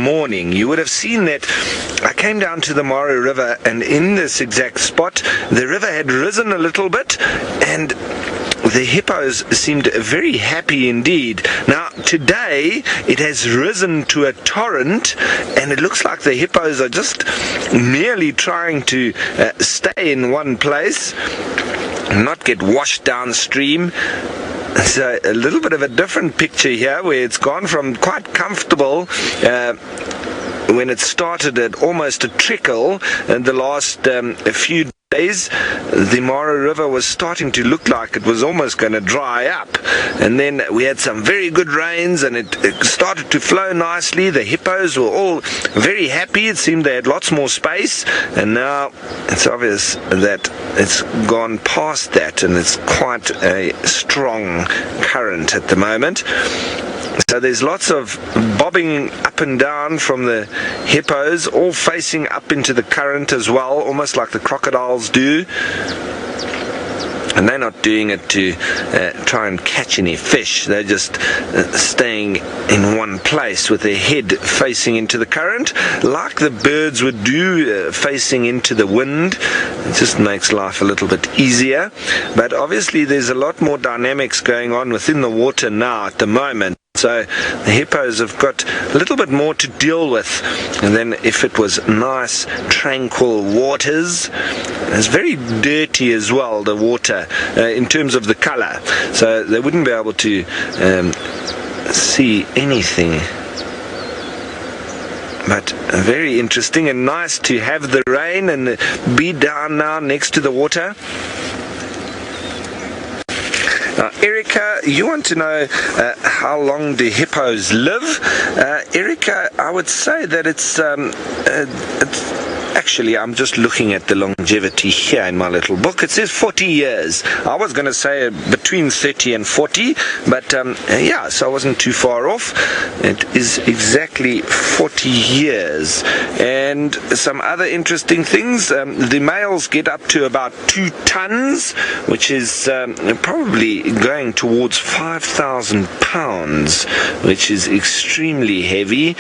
morning, you would have seen that I came down to the Mara River, and in this exact spot, the river had risen a little bit, and the hippos seemed very happy indeed. Now, today, it has risen to a torrent, and it looks like the hippos are just merely trying to stay in one place, not get washed downstream. So a little bit of a different picture here, where it's gone from quite comfortable when it started at almost a trickle in the last few days. The Mara River was starting to look like it was almost going to dry up, and then we had some very good rains, and it started to flow nicely. The hippos were all very happy. It seemed they had lots more space, and now it's obvious that it's gone past that, and it's quite a strong current at the moment. So there's lots of bobbing up and down from the hippos, all facing up into the current as well, almost like the crocodiles do. And they're not doing it to try and catch any fish. They're just staying in one place with their head facing into the current, like the birds would do, facing into the wind. It just makes life a little bit easier. But obviously there's a lot more dynamics going on within the water now at the moment. So the hippos have got a little bit more to deal with than if it was nice, tranquil waters. It's very dirty as well, the water, in terms of the colour. So they wouldn't be able to see anything. But very interesting and nice to have the rain and be down now next to the water. Now, Erica, you want to know how long do hippos live? Erica, I would say that it's actually, I'm just looking at the longevity here in my little book. It says 40 years. I was going to say between 30 and 40, but yeah, so I wasn't too far off. It is exactly 40 years. And some other interesting things, the males get up to about 2 tons, which is probably going towards 5,000 pounds, which is extremely heavy.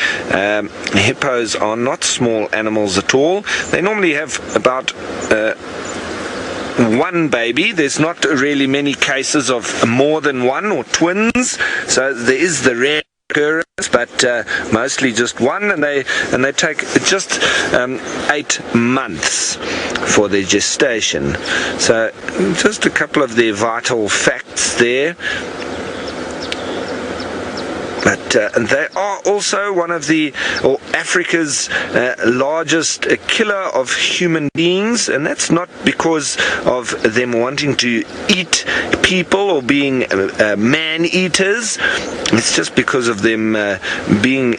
Hippos are not small animals at all. They normally have about one baby. There's not really many cases of more than one or twins, so there is the rare occurrence, but mostly just one, and they take just 8 months for their gestation. So just a couple of their vital facts there. But they are also one of Africa's largest killer of human beings, and that's not because of them wanting to eat people or being man-eaters. It's just because of them being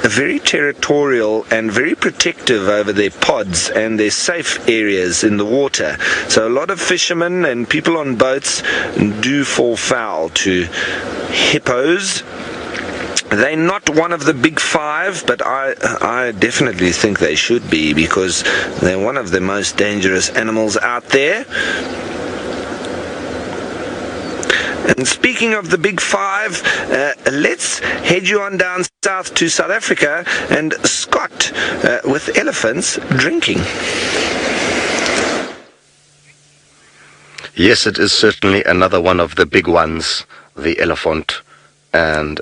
very territorial and very protective over their pods and their safe areas in the water. So a lot of fishermen and people on boats do fall foul to hippos. They're not one of the big 5, but I definitely think they should be, because they're one of the most dangerous animals out there. And speaking of the big 5, let's head you on down south to South Africa and Scott with elephants drinking. Yes, it is certainly another one of the big ones, the elephant, and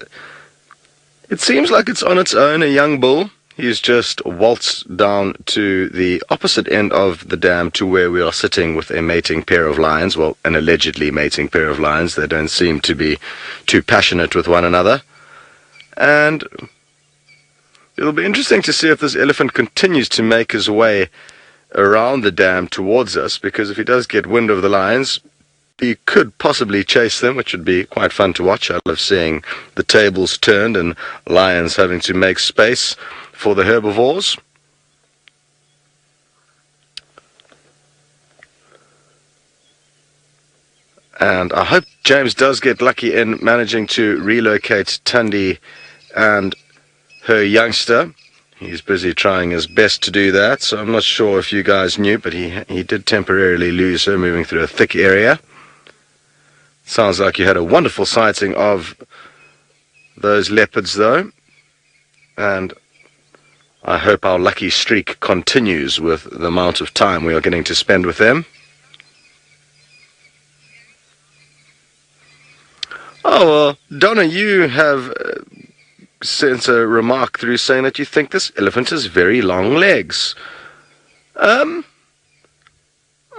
it seems like it's on its own, a young bull. He's just waltzed down to the opposite end of the dam to where we are sitting with a mating pair of lions. Well, an allegedly mating pair of lions. They don't seem to be too passionate with one another. And it'll be interesting to see if this elephant continues to make his way around the dam towards us, because if he does get wind of the lions, he could possibly chase them, which would be quite fun to watch. I love seeing the tables turned and lions having to make space for the herbivores. And I hope James does get lucky in managing to relocate Tundi and her youngster. He's busy trying his best to do that, so I'm not sure if you guys knew, but he did temporarily lose her moving through a thick area. Sounds like you had a wonderful sighting of those leopards, though. And I hope our lucky streak continues with the amount of time we are getting to spend with them. Oh, well, Donna, you have sent a remark through saying that you think this elephant has very long legs.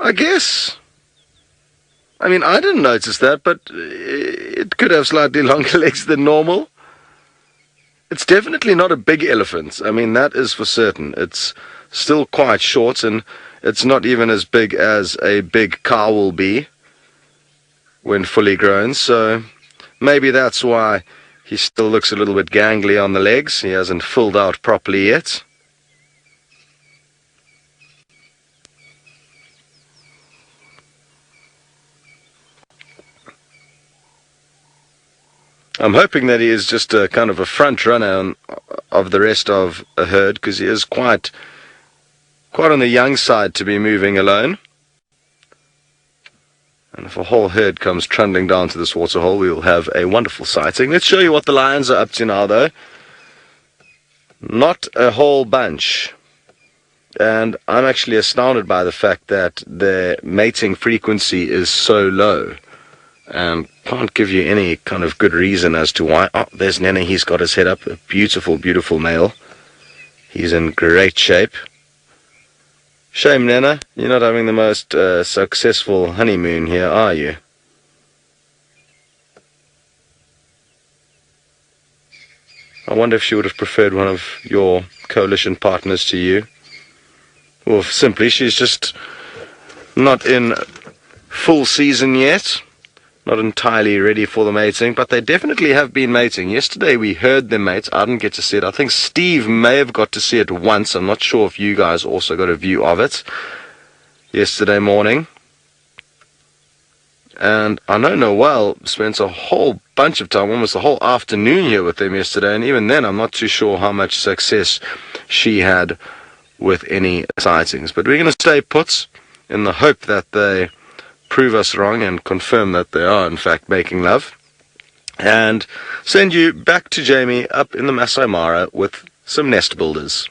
I guess. I mean, I didn't notice that, but it could have slightly longer legs than normal. It's definitely not a big elephant. I mean, that is for certain. It's still quite short, and it's not even as big as a big cow will be when fully grown, so maybe that's why he still looks a little bit gangly on the legs. He hasn't filled out properly yet. I'm hoping that he is just a kind of a front runner of the rest of a herd, because he is quite on the young side to be moving alone. And if a whole herd comes trundling down to this waterhole, we will have a wonderful sighting. Let's show you what the lions are up to now, though. Not a whole bunch. And I'm actually astounded by the fact that their mating frequency is so low. And can't give you any kind of good reason as to why. Oh, there's Nene. He's got his head up. A beautiful, beautiful male. He's in great shape. Shame, Nana, you're not having the most successful honeymoon here, are you? I wonder if she would have preferred one of your coalition partners to you. Or simply, she's just not in full season yet. Not entirely ready for the mating, but they definitely have been mating. Yesterday we heard them mate. I didn't get to see it. I think Steve may have got to see it once. I'm not sure if you guys also got a view of it yesterday morning. And I know Noelle spent a whole bunch of time, almost the whole afternoon here with them yesterday, and even then I'm not too sure how much success she had with any sightings. But we're going to stay put in the hope that they prove us wrong and confirm that they are in fact making love, and send you back to Jamie up in the Masai Mara with some nest builders.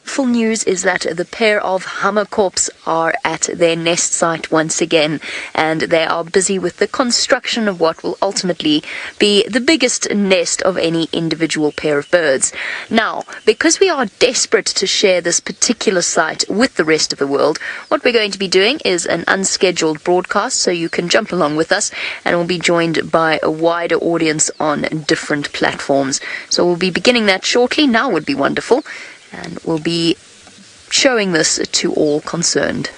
Full news is that the pair of hammerkorps are at their nest site once again, and they are busy with the construction of what will ultimately be the biggest nest of any individual pair of birds. Now, because we are desperate to share this particular site with the rest of the world, what we're going to be doing is an unscheduled broadcast, so you can jump along with us, and we'll be joined by a wider audience on different platforms. So we'll be beginning that shortly. Now would be wonderful. And we'll be showing this to all concerned.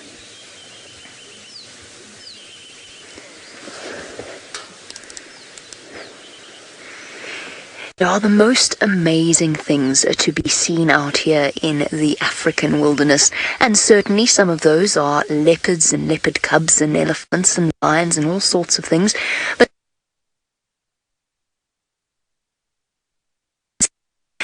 There are the most amazing things to be seen out here in the African wilderness, and certainly some of those are leopards and leopard cubs and elephants and lions and all sorts of things. But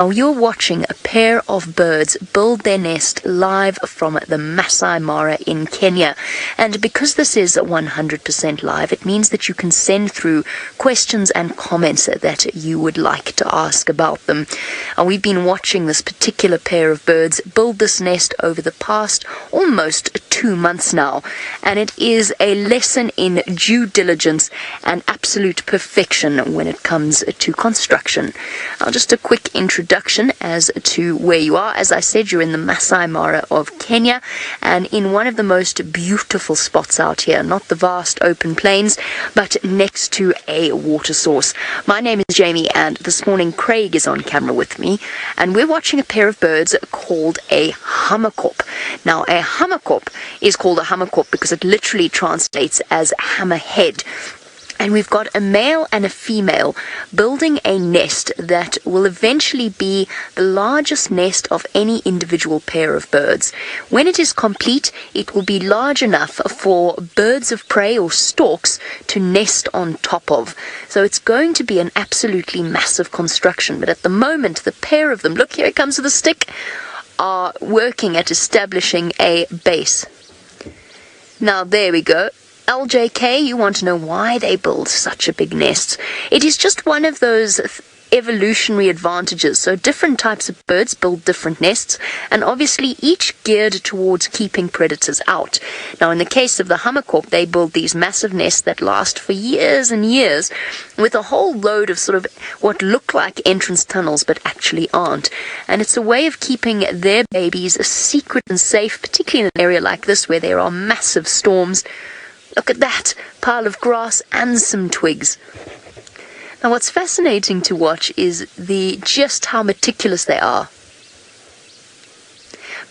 now you're watching a pair of birds build their nest live from the Masai Mara in Kenya. And because this is 100% live, it means that you can send through questions and comments that you would like to ask about them. We've been watching this particular pair of birds build this nest over the past almost 2 months now. And it is a lesson in due diligence and absolute perfection when it comes to construction. Now, just a quick introduction as to where you are. As I said, you're in the Masai Mara of Kenya, and in one of the most beautiful spots out here, not the vast open plains, but next to a water source. My name is Jamie, and this morning Craig is on camera with me, and we're watching a pair of birds called a hammerkorp. Now, a hammerkorp is called a hammerkorp because it literally translates as hammerhead. And we've got a male and a female building a nest that will eventually be the largest nest of any individual pair of birds. When it is complete, it will be large enough for birds of prey or storks to nest on top of. So it's going to be an absolutely massive construction. But at the moment, the pair of them, look, here it comes with a stick, are working at establishing a base. Now, there we go. LJK, you want to know why they build such a big nest. It is just one of those evolutionary advantages. So different types of birds build different nests, and obviously each geared towards keeping predators out. Now, in the case of the hammerkorp, they build these massive nests that last for years and years, with a whole load of sort of what look like entrance tunnels but actually aren't. And it's a way of keeping their babies secret and safe, particularly in an area like this where there are massive storms. Look at that pile of grass and some twigs. Now, what's fascinating to watch is just how meticulous they are.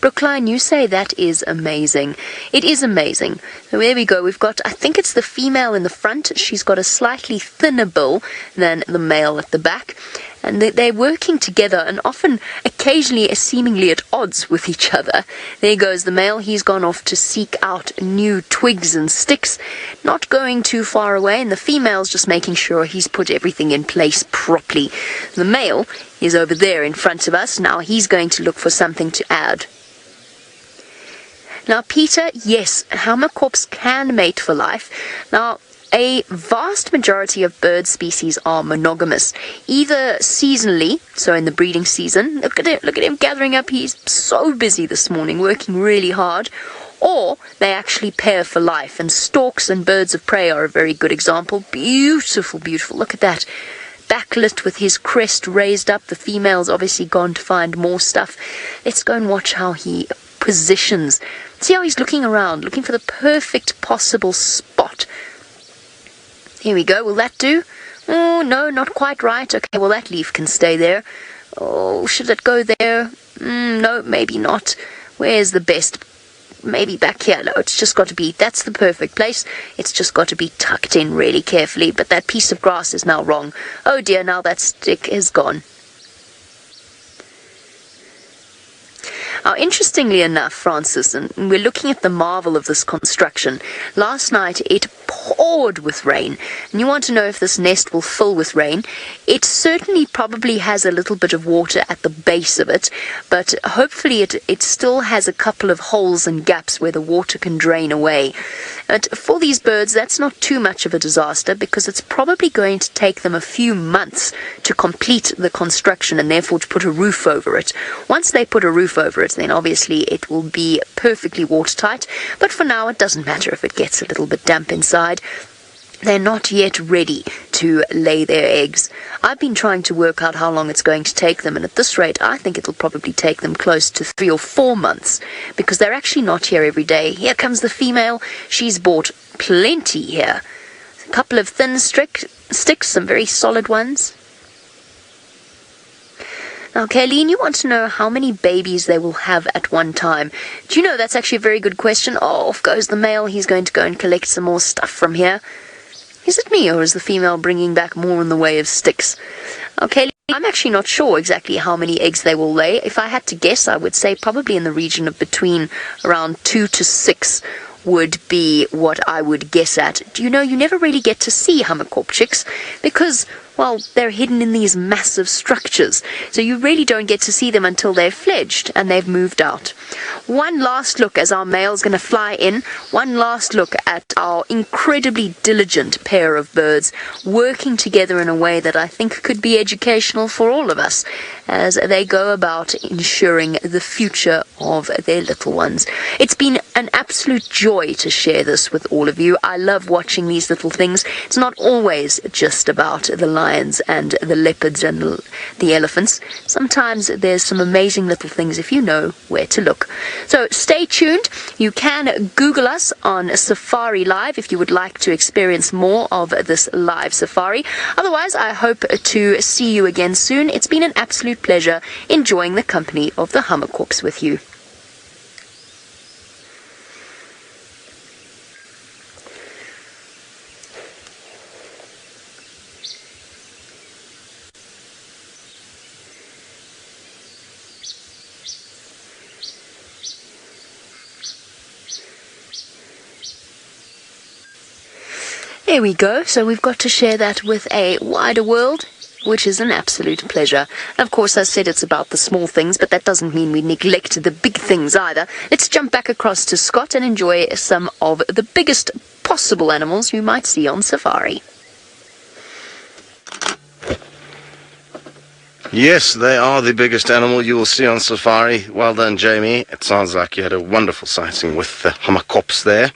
Brookline, you say that is amazing. It is amazing. So there we go. We've got, I think it's the female in the front. She's got a slightly thinner bill than the male at the back. And they're working together and often, occasionally, seemingly at odds with each other. There goes the male. He's gone off to seek out new twigs and sticks, not going too far away. And the female's just making sure he's put everything in place properly. The male is over there in front of us. Now he's going to look for something to add. Now, Peter, yes, hammerkorps can mate for life. Now, a vast majority of bird species are monogamous, either seasonally, so in the breeding season. Look at him gathering up. He's so busy this morning, working really hard. Or they actually pair for life, and storks and birds of prey are a very good example. Beautiful, beautiful. Look at that. Backlit with his crest raised up. The female's obviously gone to find more stuff. Let's go and watch how he positions. See how he's looking around, looking for the perfect possible spot. Here we go. Will that do? Oh, no, not quite right. Okay, well, that leaf can stay there. Oh, should it go there? No, maybe not. Where's the best? Maybe back here. No, it's just got to be, that's the perfect place. It's just got to be tucked in really carefully. But that piece of grass is now wrong. Oh, dear, now that stick is gone. Now, interestingly enough, Francis, and we're looking at the marvel of this construction. Last night, it poured with rain. And you want to know if this nest will fill with rain. It certainly probably has a little bit of water at the base of it, but hopefully it still has a couple of holes and gaps where the water can drain away. But for these birds, that's not too much of a disaster, because it's probably going to take them a few months to complete the construction and therefore to put a roof over it. Once they put a roof over it, then obviously it will be perfectly watertight. But for now, it doesn't matter if it gets a little bit damp inside. They're not yet ready to lay their eggs. I've been trying to work out how long it's going to take them, and at this rate, I think it'll probably take them close to 3 or 4 months, because they're actually not here every day. Here comes the female. She's bought plenty here. A couple of thin sticks, some very solid ones. Now, Kayleen, you want to know how many babies they will have at one time. Do you know, that's actually a very good question. Oh, off goes the male. He's going to go and collect some more stuff from here. Is it me, or is the female bringing back more in the way of sticks? Okay, I'm actually not sure exactly how many eggs they will lay. If I had to guess, I would say probably in the region of between around 2 to 6 would be what I would guess at. Do you know, you never really get to see hammerkorp chicks because, well, they're hidden in these massive structures. So you really don't get to see them until they're fledged and they've moved out. One last look as our male's going to fly in. One last look at our incredibly diligent pair of birds working together in a way that I think could be educational for all of us as they go about ensuring the future of their little ones. It's been an absolute joy to share this with all of you. I love watching these little things. It's not always just about the lions and the leopards and the elephants. Sometimes there's some amazing little things if you know where to look. So stay tuned. You can Google us on Safari Live if you would like to experience more of this live safari. Otherwise, I hope to see you again soon. It's been an absolute pleasure enjoying the company of the hammerkorps with you. There we go. So we've got to share that with a wider world, which is an absolute pleasure. And of course, I said it's about the small things, but that doesn't mean we neglect the big things either. Let's jump back across to Scott and enjoy some of the biggest possible animals you might see on safari. Yes, they are the biggest animal you will see on safari. Well done, Jamie. It sounds like you had a wonderful sighting with the hammerkops there.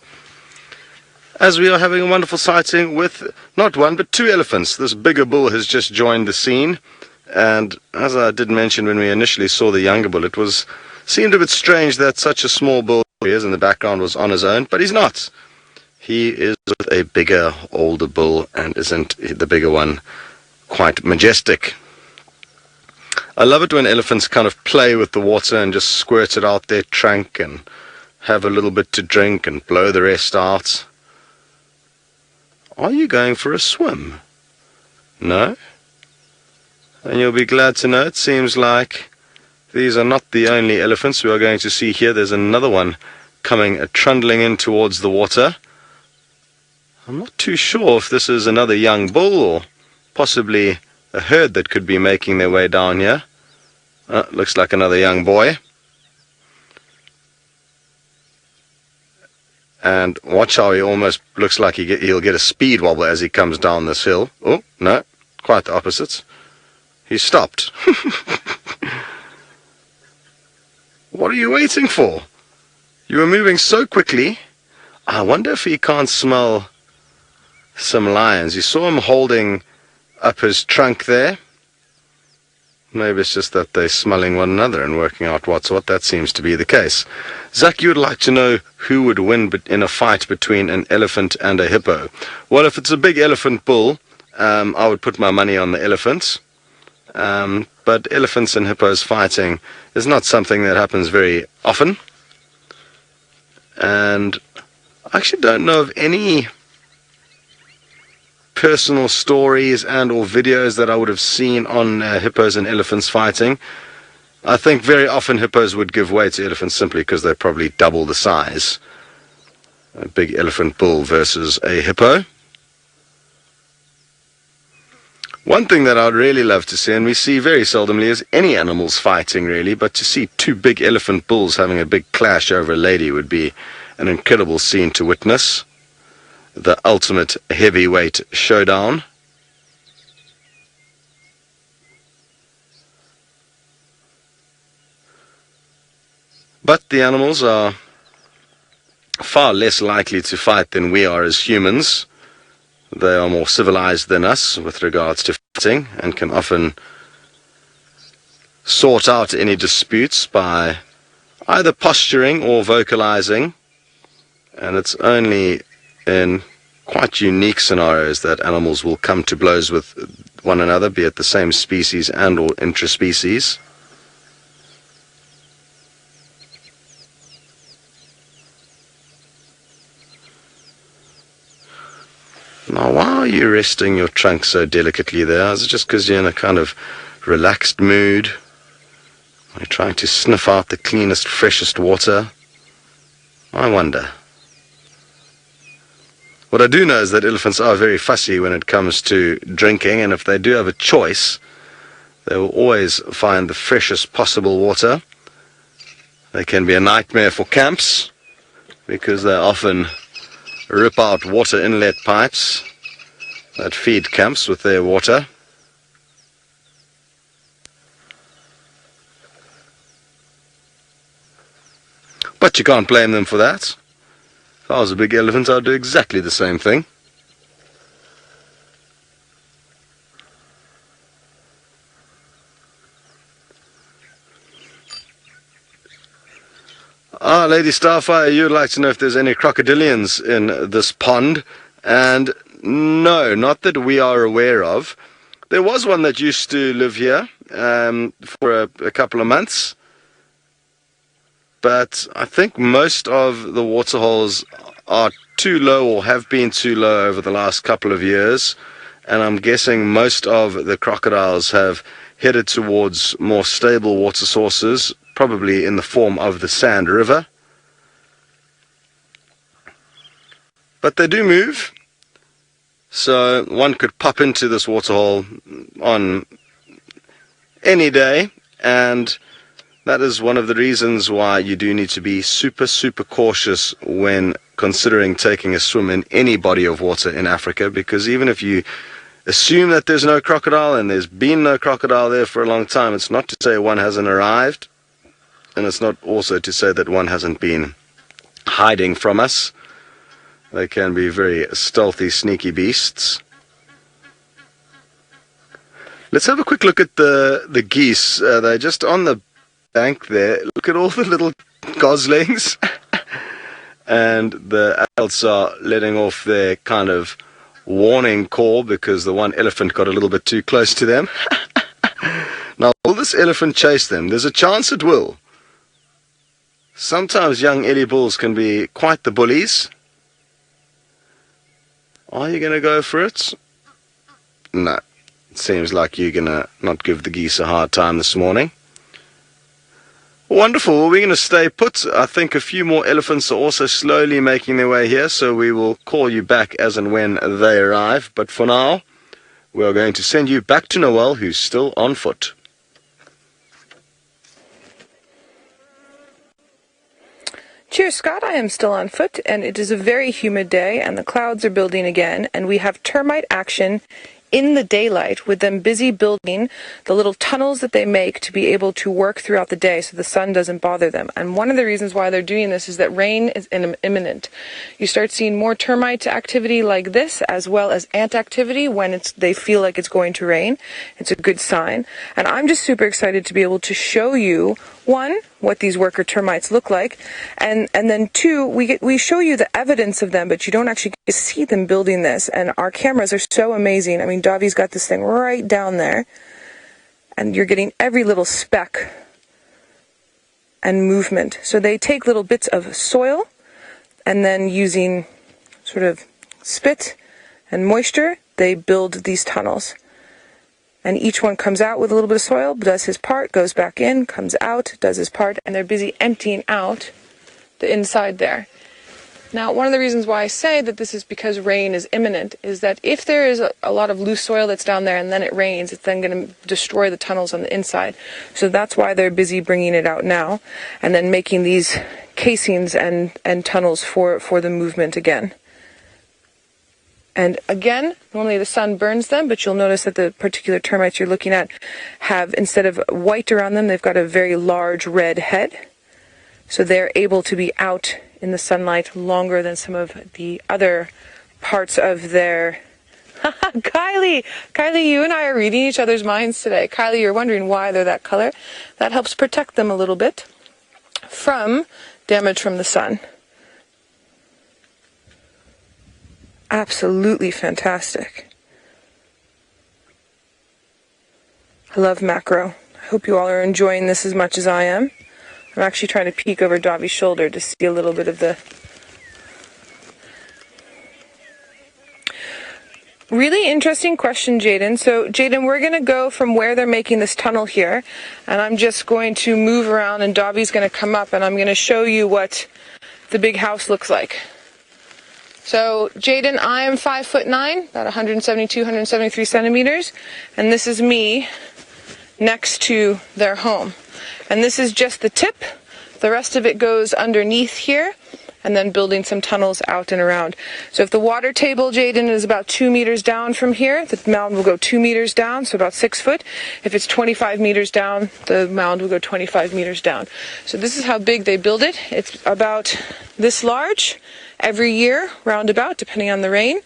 As we are having a wonderful sighting with not one but two elephants. This bigger bull has just joined the scene. And as I did mention when we initially saw the younger bull, seemed a bit strange that such a small bull is in the background was on his own, but he's not. He is with a bigger, older bull, and isn't the bigger one quite majestic? I love it when elephants kind of play with the water and just squirt it out their trunk and have a little bit to drink and blow the rest out. Are you going for a swim? No? And you'll be glad to know it seems like these are not the only elephants we are going to see here. There's another one coming trundling in towards the water. I'm not too sure if this is another young bull or possibly a herd that could be making their way down here. Looks like another young boy. And watch how he almost looks like he'll get a speed wobble as he comes down this hill. Oh, no, quite the opposite. He stopped. What are you waiting for? You were moving so quickly. I wonder if he can't smell some lions. You saw him holding up his trunk there. Maybe it's just that they're smelling one another and working out what's what. That seems to be the case. Zach, you would like to know who would win in a fight between an elephant and a hippo. Well, if it's a big elephant bull, I would put my money on the elephant. But elephants and hippos fighting is not something that happens very often. And I actually don't know of any personal stories and or videos that I would have seen on hippos and elephants fighting. I think very often hippos would give way to elephants simply because they're probably double the size. A big elephant bull versus a hippo. One thing that I'd really love to see, and we see very seldomly, is any animals fighting really, but to see two big elephant bulls having a big clash over a lady would be an incredible scene to witness. The ultimate heavyweight showdown. But the animals are far less likely to fight than we are as humans. They are more civilized than us with regards to fighting and can often sort out any disputes by either posturing or vocalizing. And it's only in quite unique scenarios that animals will come to blows with one another, be it the same species and or intraspecies. Now, why are you resting your trunk so delicately there? Is it just because you're in a kind of relaxed mood? Are you trying to sniff out the cleanest, freshest water? I wonder. What I do know is that elephants are very fussy when it comes to drinking, and if they do have a choice, they will always find the freshest possible water. They can be a nightmare for camps because they often rip out water inlet pipes that feed camps with their water. But you can't blame them for that. If I was a big elephant, I'd do exactly the same thing. Lady Starfire, you'd like to know if there's any crocodilians in this pond. And no, not that we are aware of. There was one that used to live here for a couple of months. But I think most of the waterholes are too low or have been too low over the last couple of years. And I'm guessing most of the crocodiles have headed towards more stable water sources, probably in the form of the Sand River. But they do move. So one could pop into this waterhole on any day, and that is one of the reasons why you do need to be super, super cautious when considering taking a swim in any body of water in Africa, because even if you assume that there's no crocodile, and there's been no crocodile there for a long time. It's not to say one hasn't arrived, and it's not also to say that one hasn't been hiding from us. They can be very stealthy, sneaky beasts. Let's have a quick look at the geese. They're just on the bank there. Look at all the little goslings. And the adults are letting off their kind of warning call because the one elephant got a little bit too close to them. Now, will this elephant chase them? There's a chance it will. Sometimes young Eddie bulls can be quite the bullies. Are you going to go for it? No. It seems like you're going to not give the geese a hard time this morning. Wonderful. Well, we're going to stay put. I think a few more elephants are also slowly making their way here, so we will call you back as and when they arrive. But for now, we are going to send you back to Noel, who's still on foot. Cheers, Scott. I am still on foot, and it is a very humid day, and the clouds are building again, and we have termite action in the daylight, with them busy building the little tunnels that they make to be able to work throughout the day so the sun doesn't bother them. And one of the reasons why they're doing this is that rain is imminent. You start seeing more termite activity like this, as well as ant activity when they feel like it's going to rain. It's a good sign. And I'm just super excited to be able to show you, one, what these worker termites look like, and then two, we show you the evidence of them, but you don't actually get to see them building this. And our cameras are so amazing. I mean, Davi's got this thing right down there, and you're getting every little speck and movement. So they take little bits of soil, and then using sort of spit and moisture, they build these tunnels. And each one comes out with a little bit of soil, does his part, goes back in, comes out, does his part, and they're busy emptying out the inside there. Now, one of the reasons why I say that this is because rain is imminent is that if there is a lot of loose soil that's down there and then it rains, it's then going to destroy the tunnels on the inside. So that's why they're busy bringing it out now and then making these casings and tunnels for the movement again. And again, normally the sun burns them, but you'll notice that the particular termites you're looking at have, instead of white around them, they've got a very large red head. So they're able to be out in the sunlight longer than some of the other parts of their... Kylie, you and I are reading each other's minds today. Kylie, you're wondering why they're that color. That helps protect them a little bit from damage from the sun. Absolutely fantastic. I love macro. I hope you all are enjoying this as much as I am. I'm actually trying to peek over Davi's shoulder to see a little bit of the... Really interesting question, Jaden. So, Jaden, we're going to go from where they're making this tunnel here, and I'm just going to move around, and Davi's going to come up, and I'm going to show you what the big house looks like. So, Jaden, I am 5'9", about 172, 173 centimeters, and this is me next to their home. And this is just the tip. The rest of it goes underneath here, and then building some tunnels out and around. So if the water table, Jaden, is about 2 meters down from here, the mound will go 2 meters down, so about 6 foot. If it's 25 meters down, the mound will go 25 meters down. So this is how big they build it. It's about this large every year, roundabout, depending on the rain,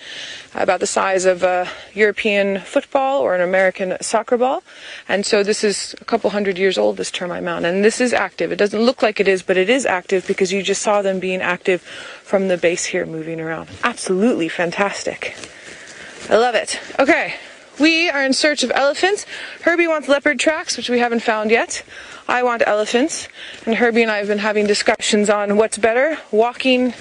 about the size of a European football or an American soccer ball. And so this is a couple hundred years old, this termite mound. And this is active. It doesn't look like it is, but it is active because you just saw them being active from the base here, moving around. Absolutely fantastic. I love it. Okay, we are in search of elephants. Herbie wants leopard tracks, which we haven't found yet. I want elephants. And Herbie and I have been having discussions on what's better, walking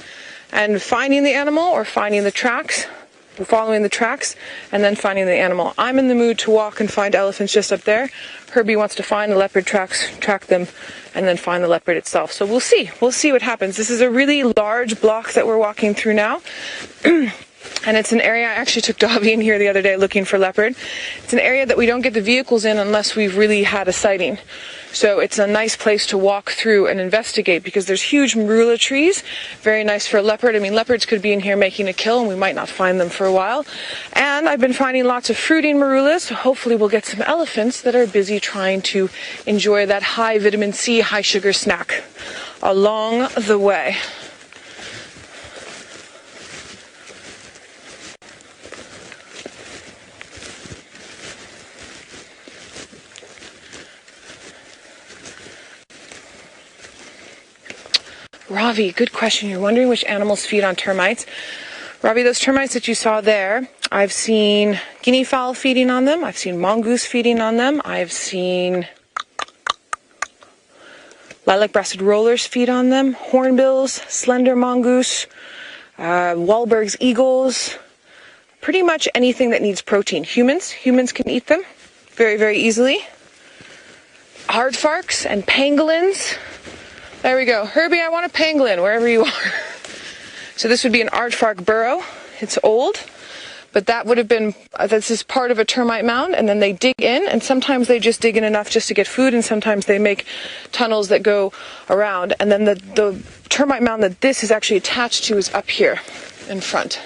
and finding the animal, or finding the tracks, following the tracks, and then finding the animal. I'm in the mood to walk and find elephants just up there. Herbie wants to find the leopard tracks, track them, and then find the leopard itself. So we'll see. We'll see what happens. This is a really large block that we're walking through now. And it's an area, I actually took Dobby in here the other day looking for leopard. It's an area that we don't get the vehicles in unless we've really had a sighting. So it's a nice place to walk through and investigate because there's huge marula trees. Very nice for a leopard. I mean, leopards could be in here making a kill and we might not find them for a while. And I've been finding lots of fruiting marulas, so hopefully we'll get some elephants that are busy trying to enjoy that high vitamin C, high sugar snack along the way. Ravi, good question. You're wondering which animals feed on termites. Ravi, those termites that you saw there, I've seen guinea fowl feeding on them. I've seen mongoose feeding on them. I've seen lilac-breasted rollers feed on them. Hornbills, slender mongoose, Wahlberg's eagles. Pretty much anything that needs protein. Humans can eat them very, very easily. Aardvarks and pangolins. There we go. Herbie, I want a pangolin, wherever you are. So this would be an aardvark burrow. It's old, but that would have been, this is part of a termite mound, and then they dig in, and sometimes they just dig in enough just to get food, and sometimes they make tunnels that go around, and then the termite mound that this is actually attached to is up here in front.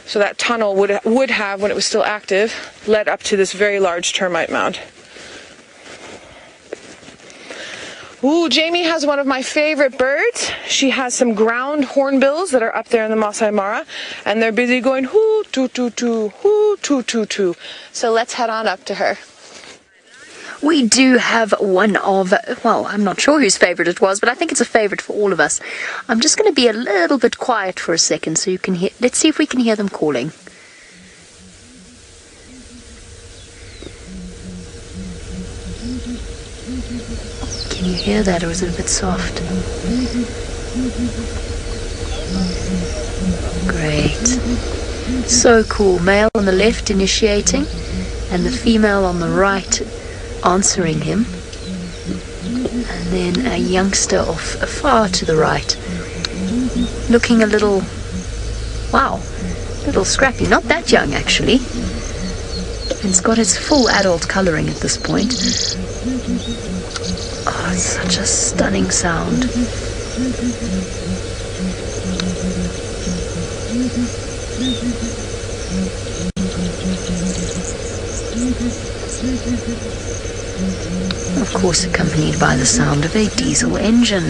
So that tunnel would have, when it was still active, led up to this very large termite mound. Ooh, Jamie has one of my favorite birds. She has some ground hornbills that are up there in the Masai Mara, and they're busy going hoo too too too, hoo too too too. So let's head on up to her. We do have one of, well, I'm not sure whose favorite it was, but I think it's a favorite for all of us. I'm just going to be a little bit quiet for a second so you can hear. Let's see if we can hear them calling. Can you hear that, or is it a bit soft? Great. So cool. Male on the left initiating, and the female on the right answering him. And then a youngster off far to the right. Looking a little, wow, a little scrappy. Not that young, actually. It's got its full adult coloring at this point. Oh, it's such a stunning sound. Of course, accompanied by the sound of a diesel engine.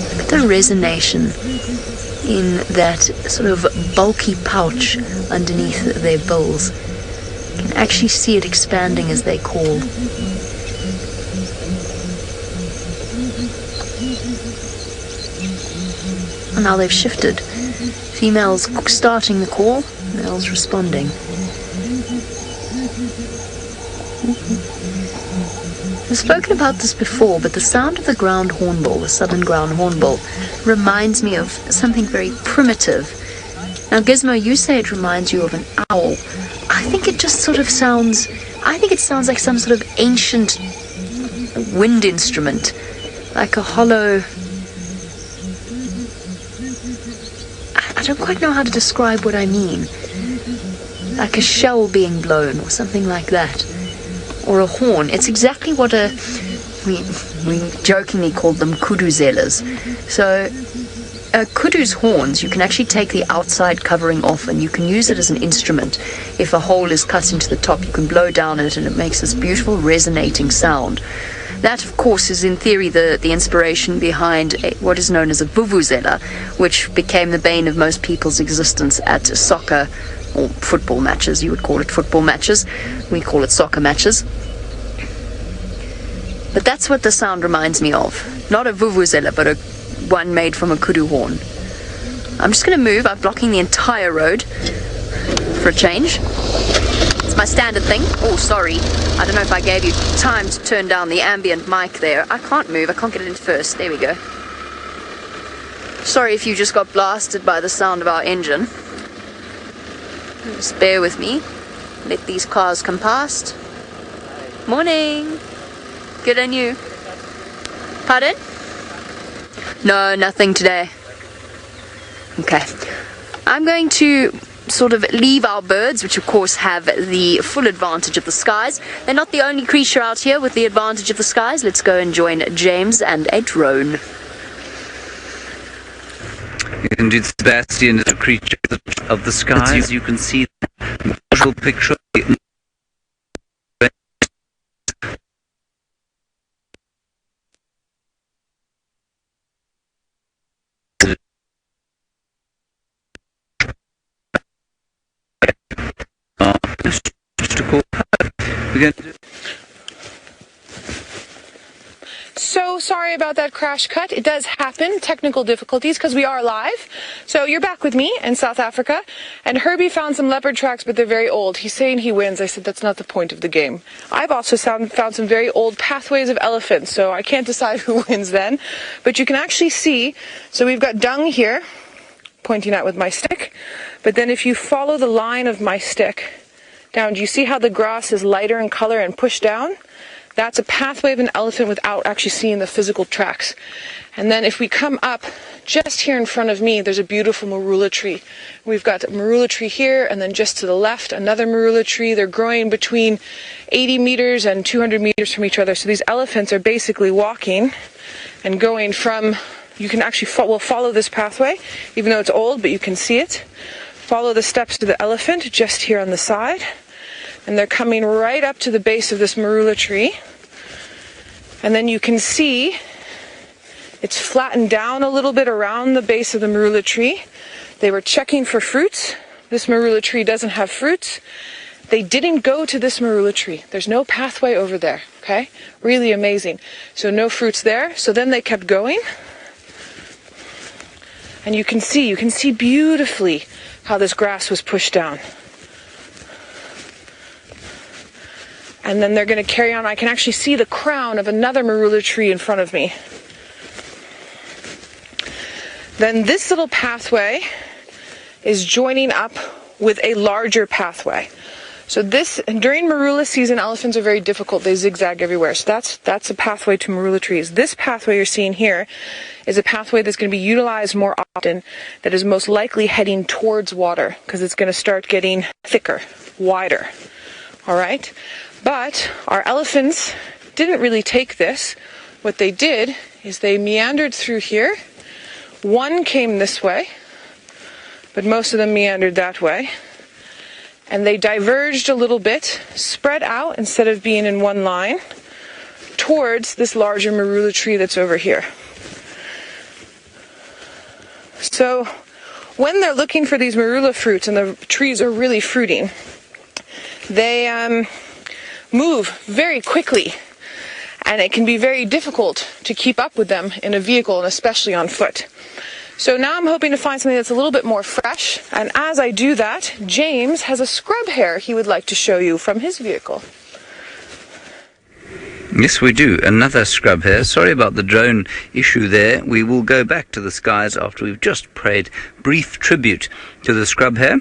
Look at the resonation in that sort of bulky pouch underneath their bills. You can actually see it expanding as they call. And now they've shifted. Females starting the call, males responding. I've spoken about this before, but the sound of the ground hornbill, the southern ground hornbill, reminds me of something very primitive. Now, Gizmo, you say it reminds you of an owl. I think it just sort of sounds, it sounds like some sort of ancient wind instrument, like a hollow, I don't quite know how to describe what I mean, like a shell being blown or something like that, or a horn. It's exactly what we jokingly called them kuduzelas. So kudu's horns, you can actually take the outside covering off and you can use it as an instrument. If a hole is cut into the top, you can blow down it and it makes this beautiful resonating sound. That, of course, is in theory the inspiration behind what is known as a vuvuzela, which became the bane of most people's existence at soccer or football matches. You would call it football matches. We call it soccer matches. But that's what the sound reminds me of. Not a vuvuzela, but one made from a kudu horn. I'm just going to move. I'm blocking the entire road for a change. It's my standard thing. Oh, sorry. I don't know if I gave you time to turn down the ambient mic there. I can't move. I can't get it in first. There we go. Sorry if you just got blasted by the sound of our engine. Just bear with me. Let these cars come past. Morning. Good on you. Pardon? No, nothing today. Okay. I'm going to sort of leave our birds, which of course have the full advantage of the skies. They're not the only creature out here with the advantage of the skies. Let's go and join James and a drone. Indeed, Sebastian is a creature of the skies. You can see the visual picture. So sorry about that crash cut. It does happen, technical difficulties, because we are live. So you're back with me in South Africa, and Herbie found some leopard tracks, but they're very old. He's saying he wins. I said that's not the point of the game. I've also found some very old pathways of elephants, so I can't decide who wins then. But you can actually see, so we've got dung here, pointing out with my stick, but then if you follow the line of my stick down, do you see how the grass is lighter in color and pushed down? That's a pathway of an elephant without actually seeing the physical tracks. And then if we come up, just here in front of me, there's a beautiful marula tree. We've got a marula tree here, and then just to the left, another marula tree. They're growing between 80 meters and 200 meters from each other. So these elephants are basically walking and going from, you can actually we'll follow this pathway, even though it's old, but you can see it. Follow the steps to the elephant just here on the side. And they're coming right up to the base of this marula tree. And then you can see it's flattened down a little bit around the base of the marula tree. They were checking for fruits. This marula tree doesn't have fruits. They didn't go to this marula tree. There's no pathway over there, okay? Really amazing. So no fruits there. So then they kept going. And you can see beautifully how this grass was pushed down. And then they're going to carry on. I can actually see the crown of another marula tree in front of me. Then this little pathway is joining up with a larger pathway. So during marula season, elephants are very difficult. They zigzag everywhere. So that's a pathway to marula trees. This pathway you're seeing here is a pathway that's going to be utilized more often, that is most likely heading towards water, because it's going to start getting thicker, wider. All right? But our elephants didn't really take this. What they did is they meandered through here. One came this way, but most of them meandered that way. And they diverged a little bit, spread out instead of being in one line, towards this larger marula tree that's over here. So when they're looking for these marula fruits and the trees are really fruiting, they move very quickly, and it can be very difficult to keep up with them in a vehicle, and especially on foot. So now I'm hoping to find something that's a little bit more fresh, and as I do that, James has a scrub hare he would like to show you from his vehicle. Yes, we do. Another scrub hare. Sorry about the drone issue there. We will go back to the skies after we've just paid brief tribute to the scrub hare.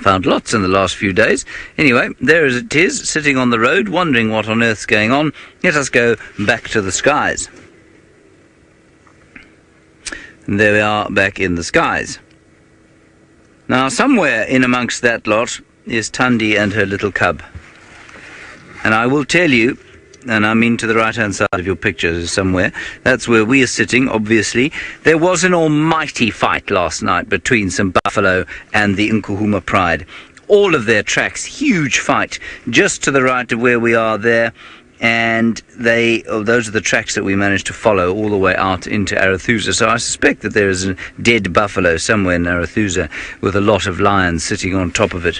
Found lots in the last few days. Anyway, there it is, sitting on the road, wondering what on earth's going on. Let us go back to the skies. And there we are, back in the skies. Now, somewhere in amongst that lot is Tundi and her little cub. And I will tell you, and I mean to the right-hand side of your picture somewhere, that's where we are sitting, obviously. There was an almighty fight last night between some buffalo and the Nkuhuma Pride. All of their tracks, huge fight, just to the right of where we are there. And those are the tracks that we managed to follow all the way out into Arathusa. So I suspect that there is a dead buffalo somewhere in Arathusa with a lot of lions sitting on top of it.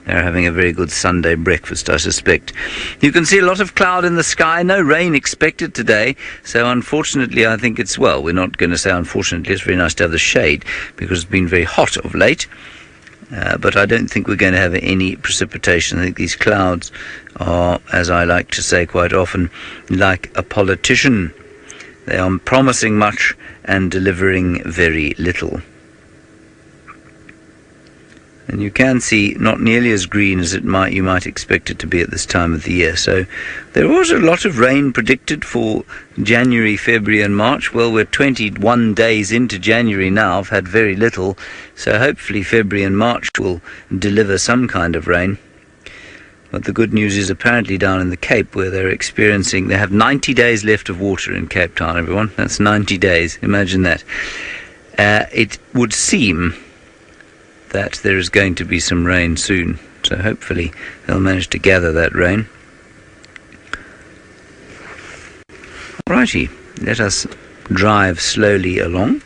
They're having a very good Sunday breakfast, I suspect. You can see a lot of cloud in the sky. No rain expected today. So unfortunately, I think we're not going to say unfortunately. It's very nice to have the shade because it's been very hot of late. But I don't think we're going to have any precipitation. I think these clouds are, as I like to say quite often, like a politician. They are promising much and delivering very little. And you can see not nearly as green as you might expect it to be at this time of the year. So there was a lot of rain predicted for January, February and March. Well, we're 21 days into January now. I've had very little. So hopefully February and March will deliver some kind of rain. But the good news is apparently down in the Cape where they have 90 days left of water in Cape Town, everyone. That's 90 days. Imagine that. It would seem that there is going to be some rain soon, so hopefully they'll manage to gather that rain. Alrighty, let us drive slowly along.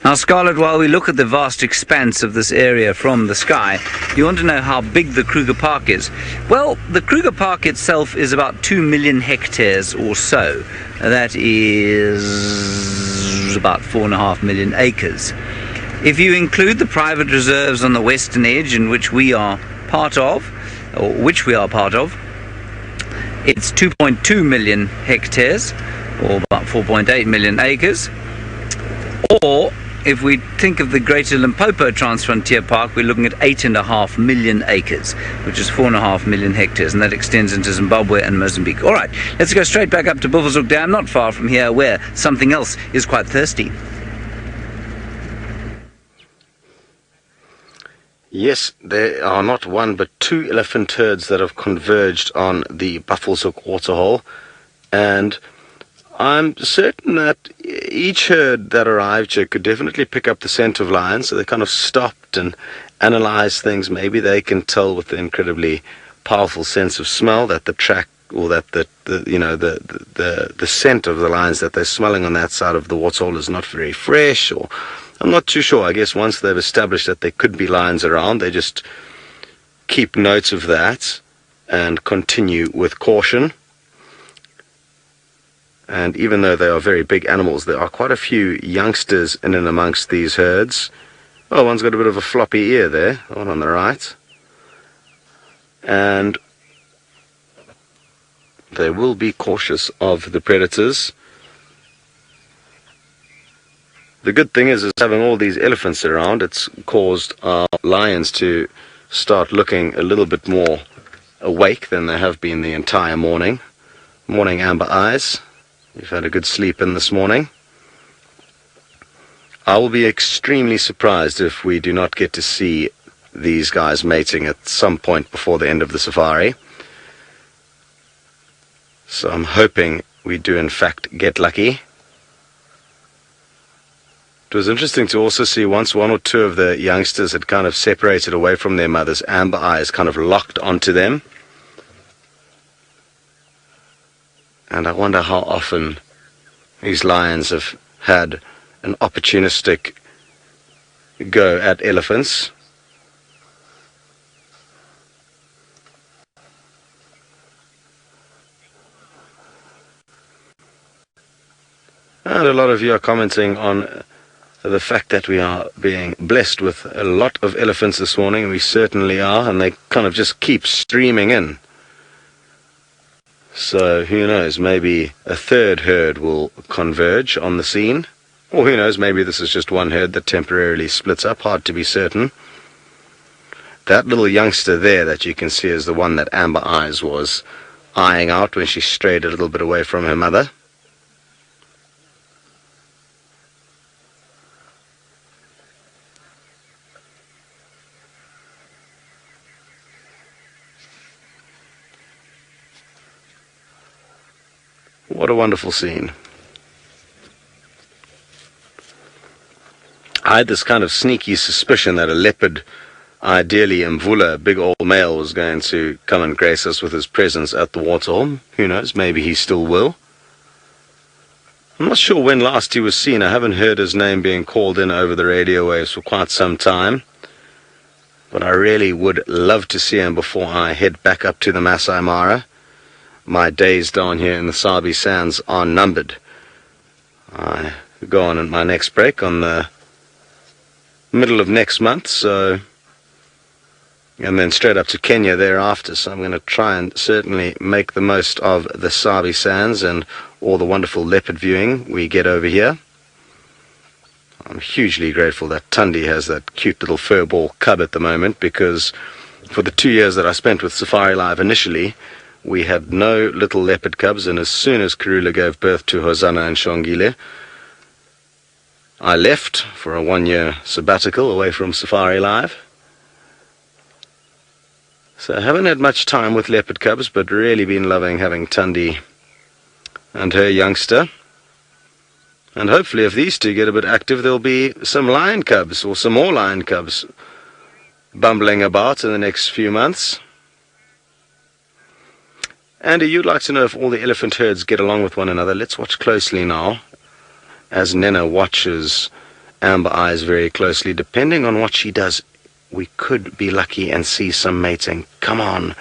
Now, Scarlett, while we look at the vast expanse of this area from the sky, you want to know how big the Kruger Park is. Well, the Kruger Park itself is about 2 million hectares or so. That is about 4.5 million acres. If you include the private reserves on the western edge, in which we are part of, it's 2.2 million hectares, or about 4.8 million acres. Or if we think of the Greater Limpopo Transfrontier Park, we're looking at 8.5 million acres, which is 4.5 million hectares, and that extends into Zimbabwe and Mozambique. All right, let's go straight back up to Buffelshoek Dam, not far from here, where something else is quite thirsty. Yes, there are not one but two elephant herds that have converged on the Buffelshoek waterhole, and I'm certain that each herd that arrived here could definitely pick up the scent of lions, so they kind of stopped and analyzed things. Maybe they can tell with the incredibly powerful sense of smell that the track, or that the scent of the lions that they're smelling on that side of the waterhole is not very fresh, or I'm not too sure. I guess once they've established that there could be lions around, they just keep notes of that and continue with caution. And even though they are very big animals, there are quite a few youngsters in and amongst these herds. Oh, one's got a bit of a floppy ear there, the one on the right. And they will be cautious of the predators. The good thing is having all these elephants around, it's caused our lions to start looking a little bit more awake than they have been the entire morning. Morning, Amber Eyes. You've had a good sleep in this morning. I will be extremely surprised if we do not get to see these guys mating at some point before the end of the safari. So I'm hoping we do in fact get lucky. It was interesting to also see once one or two of the youngsters had kind of separated away from their mothers, Amber Eyes kind of locked onto them. And I wonder how often these lions have had an opportunistic go at elephants. And a lot of you are commenting on the fact that we are being blessed with a lot of elephants this morning. We certainly are, and they kind of just keep streaming in. So who knows, maybe a third herd will converge on the scene. Or who knows, maybe this is just one herd that temporarily splits up, hard to be certain. That little youngster there that you can see is the one that Amber Eyes was eyeing out when she strayed a little bit away from her mother. What a wonderful scene. I had this kind of sneaky suspicion that a leopard, ideally Mvula, a big old male, was going to come and grace us with his presence at the waterhole. Who knows, maybe he still will. I'm not sure when last he was seen. I haven't heard his name being called in over the radio waves for quite some time. But I really would love to see him before I head back up to the Masai Mara. My days down here in the Sabi sands are numbered. I go on at my next break on the middle of next month, and then straight up to Kenya thereafter. So I'm going to try and certainly make the most of the Sabi sands and all the wonderful leopard viewing we get over here. I'm hugely grateful that Tundi has that cute little furball cub at the moment, because for the 2 years that I spent with Safari Live initially, we had no little leopard cubs, and as soon as Kruger gave birth to Hosana and Shongile, I left for a 1-year sabbatical away from Safari Live. So I haven't had much time with leopard cubs, but really been loving having Tundi and her youngster. And hopefully if these two get a bit active, there'll be some lion cubs, or some more lion cubs, bumbling about in the next few months. Andy, you'd like to know if all the elephant herds get along with one another. Let's watch closely now, as Nena watches Amber Eyes very closely. Depending on what she does, we could be lucky and see some mating. Come on.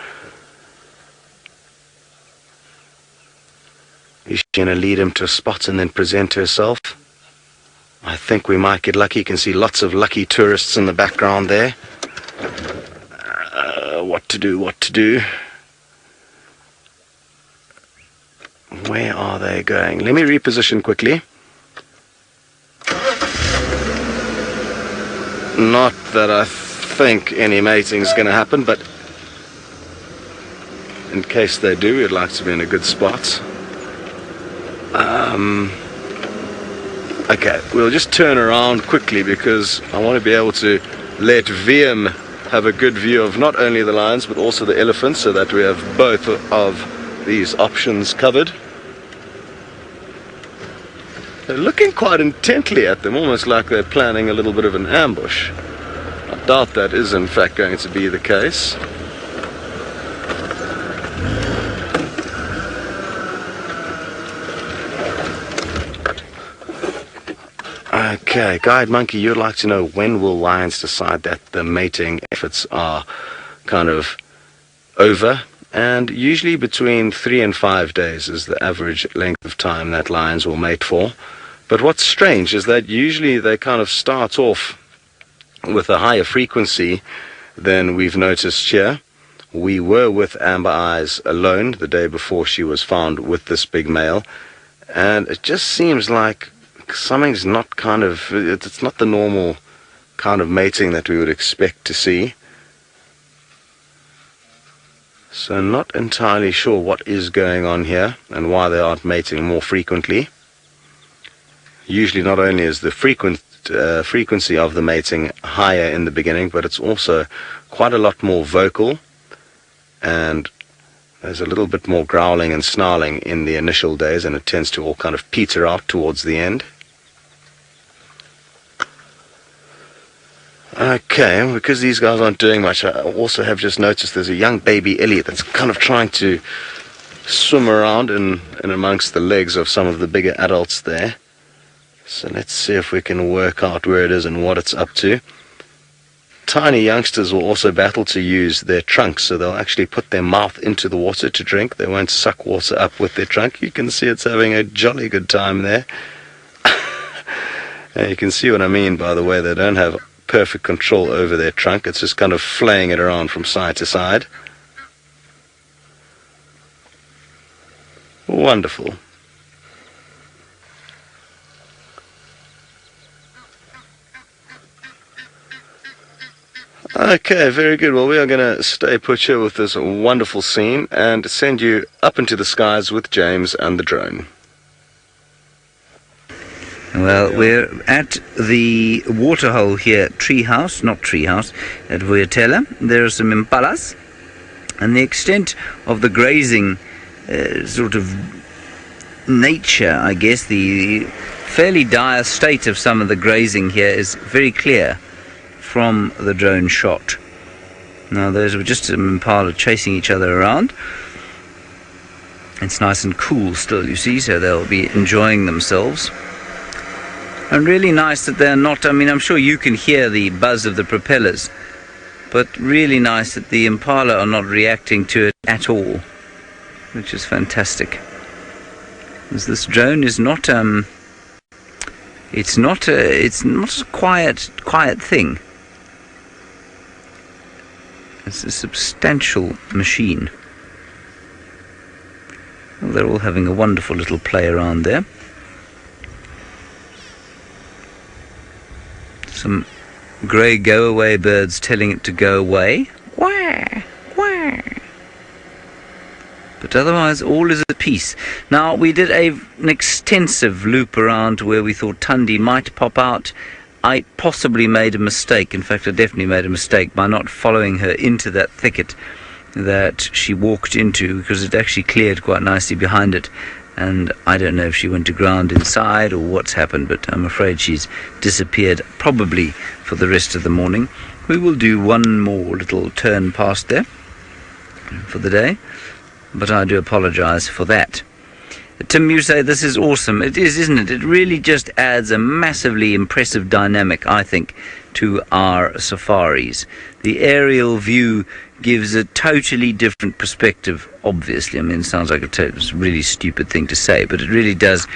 Is she going to lead him to a spot and then present herself? I think we might get lucky. You can see lots of lucky tourists in the background there. What to do? Where are they going? Let me reposition quickly. Not that I think any mating is going to happen, but in case they do, we'd like to be in a good spot. Okay, we'll just turn around quickly because I want to be able to let VM have a good view of not only the lions but also the elephants, so that we have both of these options covered. They're looking quite intently at them, almost like they're planning a little bit of an ambush. I doubt that is in fact going to be the case. Okay, Guide Monkey, you'd like to know when will lions decide that the mating efforts are kind of over? And usually between 3 and 5 days is the average length of time that lions will mate for. But what's strange is that usually they kind of start off with a higher frequency than we've noticed here. We were with Amber Eyes alone the day before she was found with this big male, and it just seems like something's not it's not the normal kind of mating that we would expect to see. So not entirely sure what is going on here and why they aren't mating more frequently. Usually not only is the frequency of the mating higher in the beginning, but it's also quite a lot more vocal, and there's a little bit more growling and snarling in the initial days, and it tends to all kind of peter out towards the end. Okay, because these guys aren't doing much, I also have just noticed there's a young baby Elliot that's kind of trying to swim around in amongst the legs of some of the bigger adults there. So let's see if we can work out where it is and what it's up to. Tiny youngsters will also battle to use their trunks, so they'll actually put their mouth into the water to drink. They won't suck water up with their trunk. You can see it's having a jolly good time there. And you can see what I mean, by the way. They don't have perfect control over their trunk. It's just kind of flaying it around from side to side. Wonderful. Okay, very good. Well, we are going to stay put here with this wonderful scene and send you up into the skies with James and the drone. Well, we're at the waterhole here, treehouse, at Vuyatela. There are some impalas, and the extent of the grazing sort of nature, I guess, the fairly dire state of some of the grazing here is very clear from the drone shot. Now, those were just some impala chasing each other around. It's nice and cool still, you see, so they'll be enjoying themselves. And really nice that they're not, I mean, I'm sure you can hear the buzz of the propellers, but really nice that the impala are not reacting to it at all, which is fantastic. As this drone is not, it's not a quiet thing. It's a substantial machine. Well, they're all having a wonderful little play around there. Some grey go-away birds telling it to go away. Quack, quack. But otherwise, all is at peace. Now, we did an extensive loop around where we thought Tundi might pop out. I possibly made a mistake. In fact, I definitely made a mistake by not following her into that thicket that she walked into, because it actually cleared quite nicely behind it. And I don't know if she went to ground inside or what's happened, but I'm afraid she's disappeared, probably for the rest of the morning. We will do one more little turn past there for the day, but I do apologize for that. Tim, you say this is awesome. It is, isn't it? It really just adds a massively impressive dynamic, I think, to our safaris. The aerial view gives a totally different perspective, obviously. I mean, it sounds like a really stupid thing to say, but it really does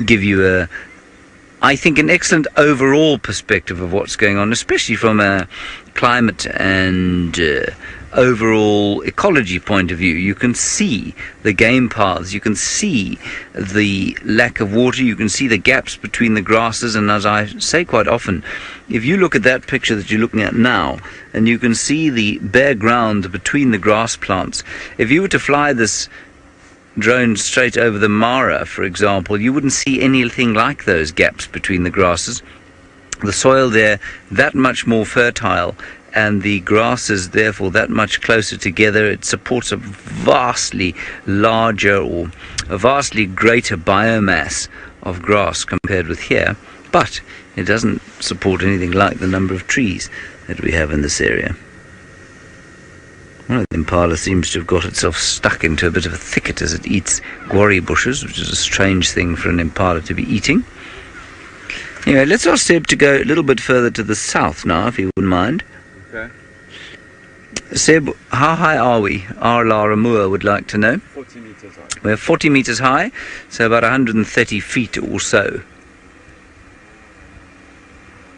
give you I think, an excellent overall perspective of what's going on, especially from a climate and overall ecology point of view. You can see the game paths, you can see the lack of water, you can see the gaps between the grasses, and as I say quite often, if you look at that picture that you're looking at now, and you can see the bare ground between the grass plants, if you were to fly this drone straight over the Mara, for example, you wouldn't see anything like those gaps between the grasses. The soil there that much more fertile, and the grasses therefore that much closer together. It supports a vastly larger or a vastly greater biomass of grass compared with here, but it doesn't support anything like the number of trees that we have in this area. Well, the impala seems to have got itself stuck into a bit of a thicket as it eats guarri bushes, which is a strange thing for an impala to be eating. Anyway, let's ask Seb to go a little bit further to the south now, if he wouldn't mind. Okay. Seb, how high are we? Arla Ramua would like to know. 40 meters high. We're 40 meters high, so about 130 feet or so.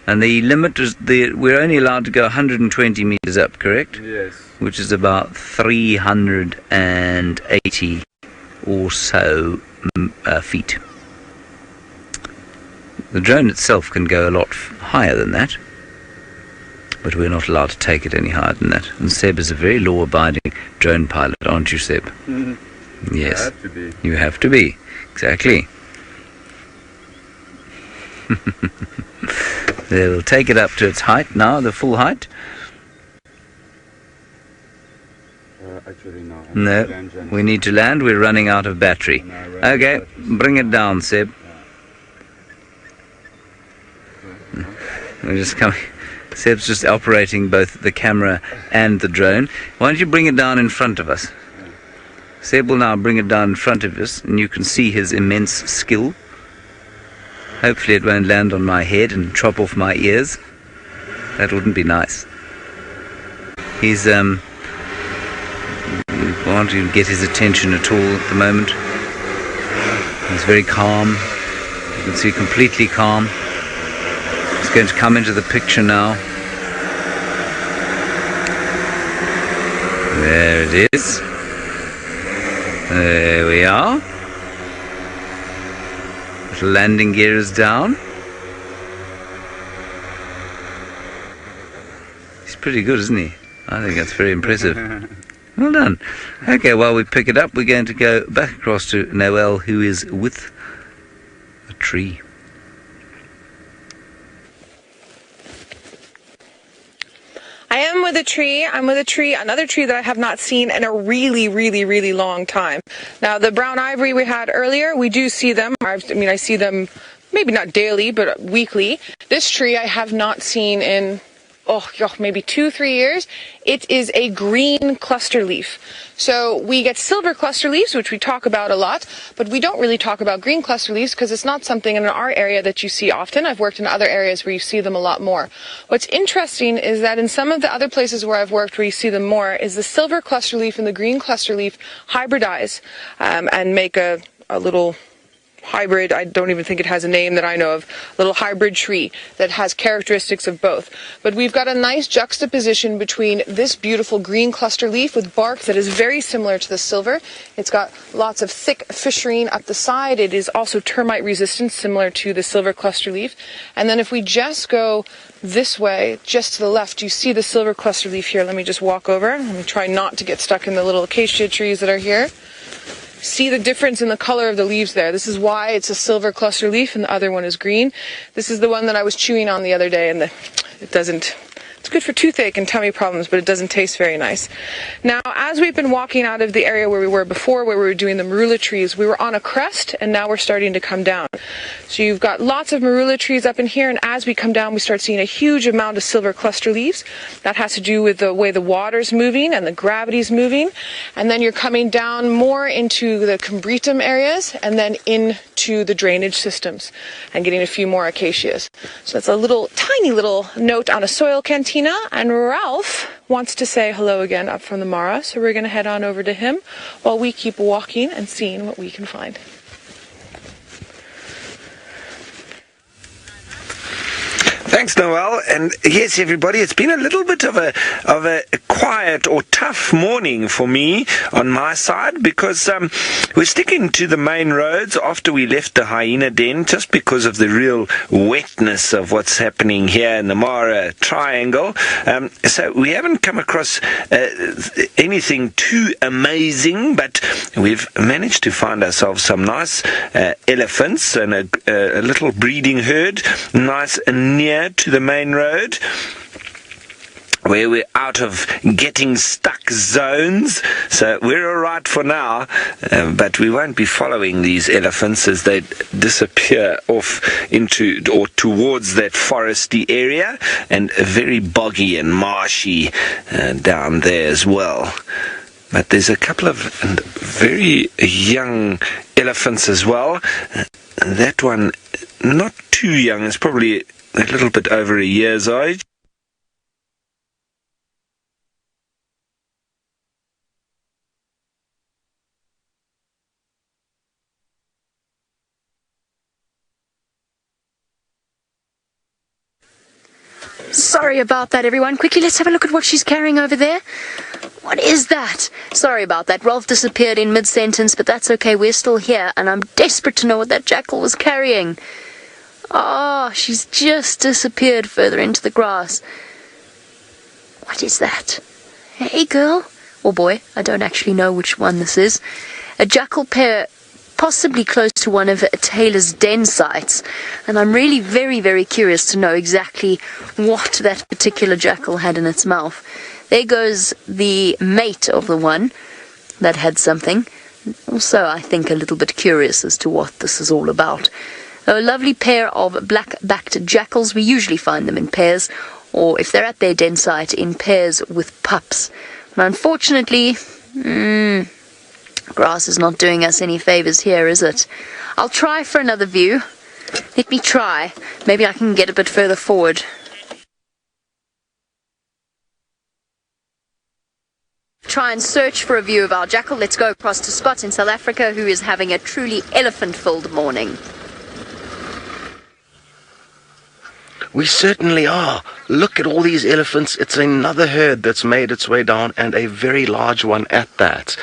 And the limit is we're only allowed to go 120 meters up, correct? Yes. Which is about 380 or so feet. The drone itself can go a lot higher than that, but we're not allowed to take it any higher than that. And Seb is a very law-abiding drone pilot, aren't you, Seb? Mm-hmm. Yes. I have to be. You have to be. Exactly. They will take it up to its height now, the full height. Actually, no. No, we need to land. We're running out of battery. Okay, bring it down, Seb. We're just coming. Seb's just operating both the camera and the drone. Why don't you bring it down in front of us? Seb will now bring it down in front of us, and you can see his immense skill. Hopefully it won't land on my head and chop off my ears. That wouldn't be nice. He's, we want to get his attention at all at the moment. He's very calm. You can see completely calm. He's going to come into the picture now. There it is. There we are. Little landing gear is down. He's pretty good, isn't he? I think that's very impressive. Well done. Okay, while we pick it up, we're going to go back across to Noel, who is with a tree. I am with a tree. I'm with a tree, another tree that I have not seen in a really, really, really long time. Now, the brown ivory we had earlier, we do see them. I see them maybe not daily, but weekly. This tree I have not seen in, maybe 2-3 years. It is a green cluster leaf. So we get silver cluster leaves, which we talk about a lot, but we don't really talk about green cluster leaves because it's not something in our area that you see often. I've worked in other areas where you see them a lot more. What's interesting is that in some of the other places where I've worked where you see them more is the silver cluster leaf and the green cluster leaf hybridize and make a little hybrid, I don't even think it has a name that I know of, little hybrid tree that has characteristics of both. But we've got a nice juxtaposition between this beautiful green cluster leaf with bark that is very similar to the silver. It's got lots of thick fissurine up the side. It is also termite resistant, similar to the silver cluster leaf. And then if we just go this way, just to the left, you see the silver cluster leaf here. Let me just walk over. Let me try not to get stuck in the little acacia trees that are here. See the difference in the color of the leaves there. This is why it's a silver cluster leaf and the other one is green. This is the one that I was chewing on the other day, and it's good for toothache and tummy problems, but it doesn't taste very nice. Now, as we've been walking out of the area where we were before, where we were doing the marula trees, we were on a crest, and now we're starting to come down. So you've got lots of marula trees up in here, and as we come down, we start seeing a huge amount of silver cluster leaves. That has to do with the way the water's moving and the gravity's moving. And then you're coming down more into the combretum areas, and then into the drainage systems, and getting a few more acacias. So that's a tiny little note on a soil canteen. And Ralph wants to say hello again up from the Mara, so we're going to head on over to him while we keep walking and seeing what we can find. Thanks, Noel. And yes, everybody, it's been a little bit of a quiet or tough morning for me on my side, because we're sticking to the main roads after we left the hyena den, just because of the real wetness of what's happening here in the Mara Triangle. So we haven't come across anything too amazing, but we've managed to find ourselves some nice elephants and a little breeding herd, nice and near to the main road, where we're out of getting stuck zones. So we're all right for now, but we won't be following these elephants as they disappear off into or towards that foresty area, and very boggy and marshy down there as well. But there's a couple of very young elephants as well. That one, not too young, it's probably a little bit over a year's age. Sorry about that, everyone. Quickly, let's have a look at what she's carrying over there. What is that? Sorry about that. Rolf disappeared in mid-sentence, but that's okay. We're still here, and I'm desperate to know what that jackal was carrying. Oh, she's just disappeared further into the grass. What is that? Hey, girl. Or boy, I don't actually know which one this is. A jackal pair, possibly close to one of Taylor's den sites. And I'm really very, very curious to know exactly what that particular jackal had in its mouth. There goes the mate of the one that had something. Also, I think a little bit curious as to what this is all about. A lovely pair of black-backed jackals. We usually find them in pairs, or if they're at their den site, in pairs with pups. And unfortunately, grass is not doing us any favors here, is it? I'll try for another view. Let me try. Maybe I can get a bit further forward. Try and search for a view of our jackal. Let's go across to Spot in South Africa, who is having a truly elephant-filled morning. We certainly are. Look at all these elephants. It's another herd that's made its way down, and a very large one at that.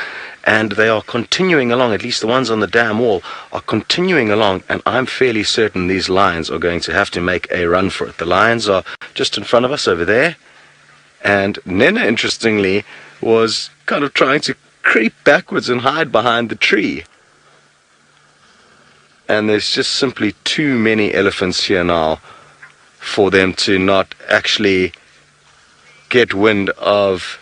And they are continuing along, at least the ones on the dam wall are continuing along, and I'm fairly certain these lions are going to have to make a run for it. The lions are just in front of us over there, and Nena, interestingly, was kind of trying to creep backwards and hide behind the tree. And there's just simply too many elephants here now for them to not actually get wind of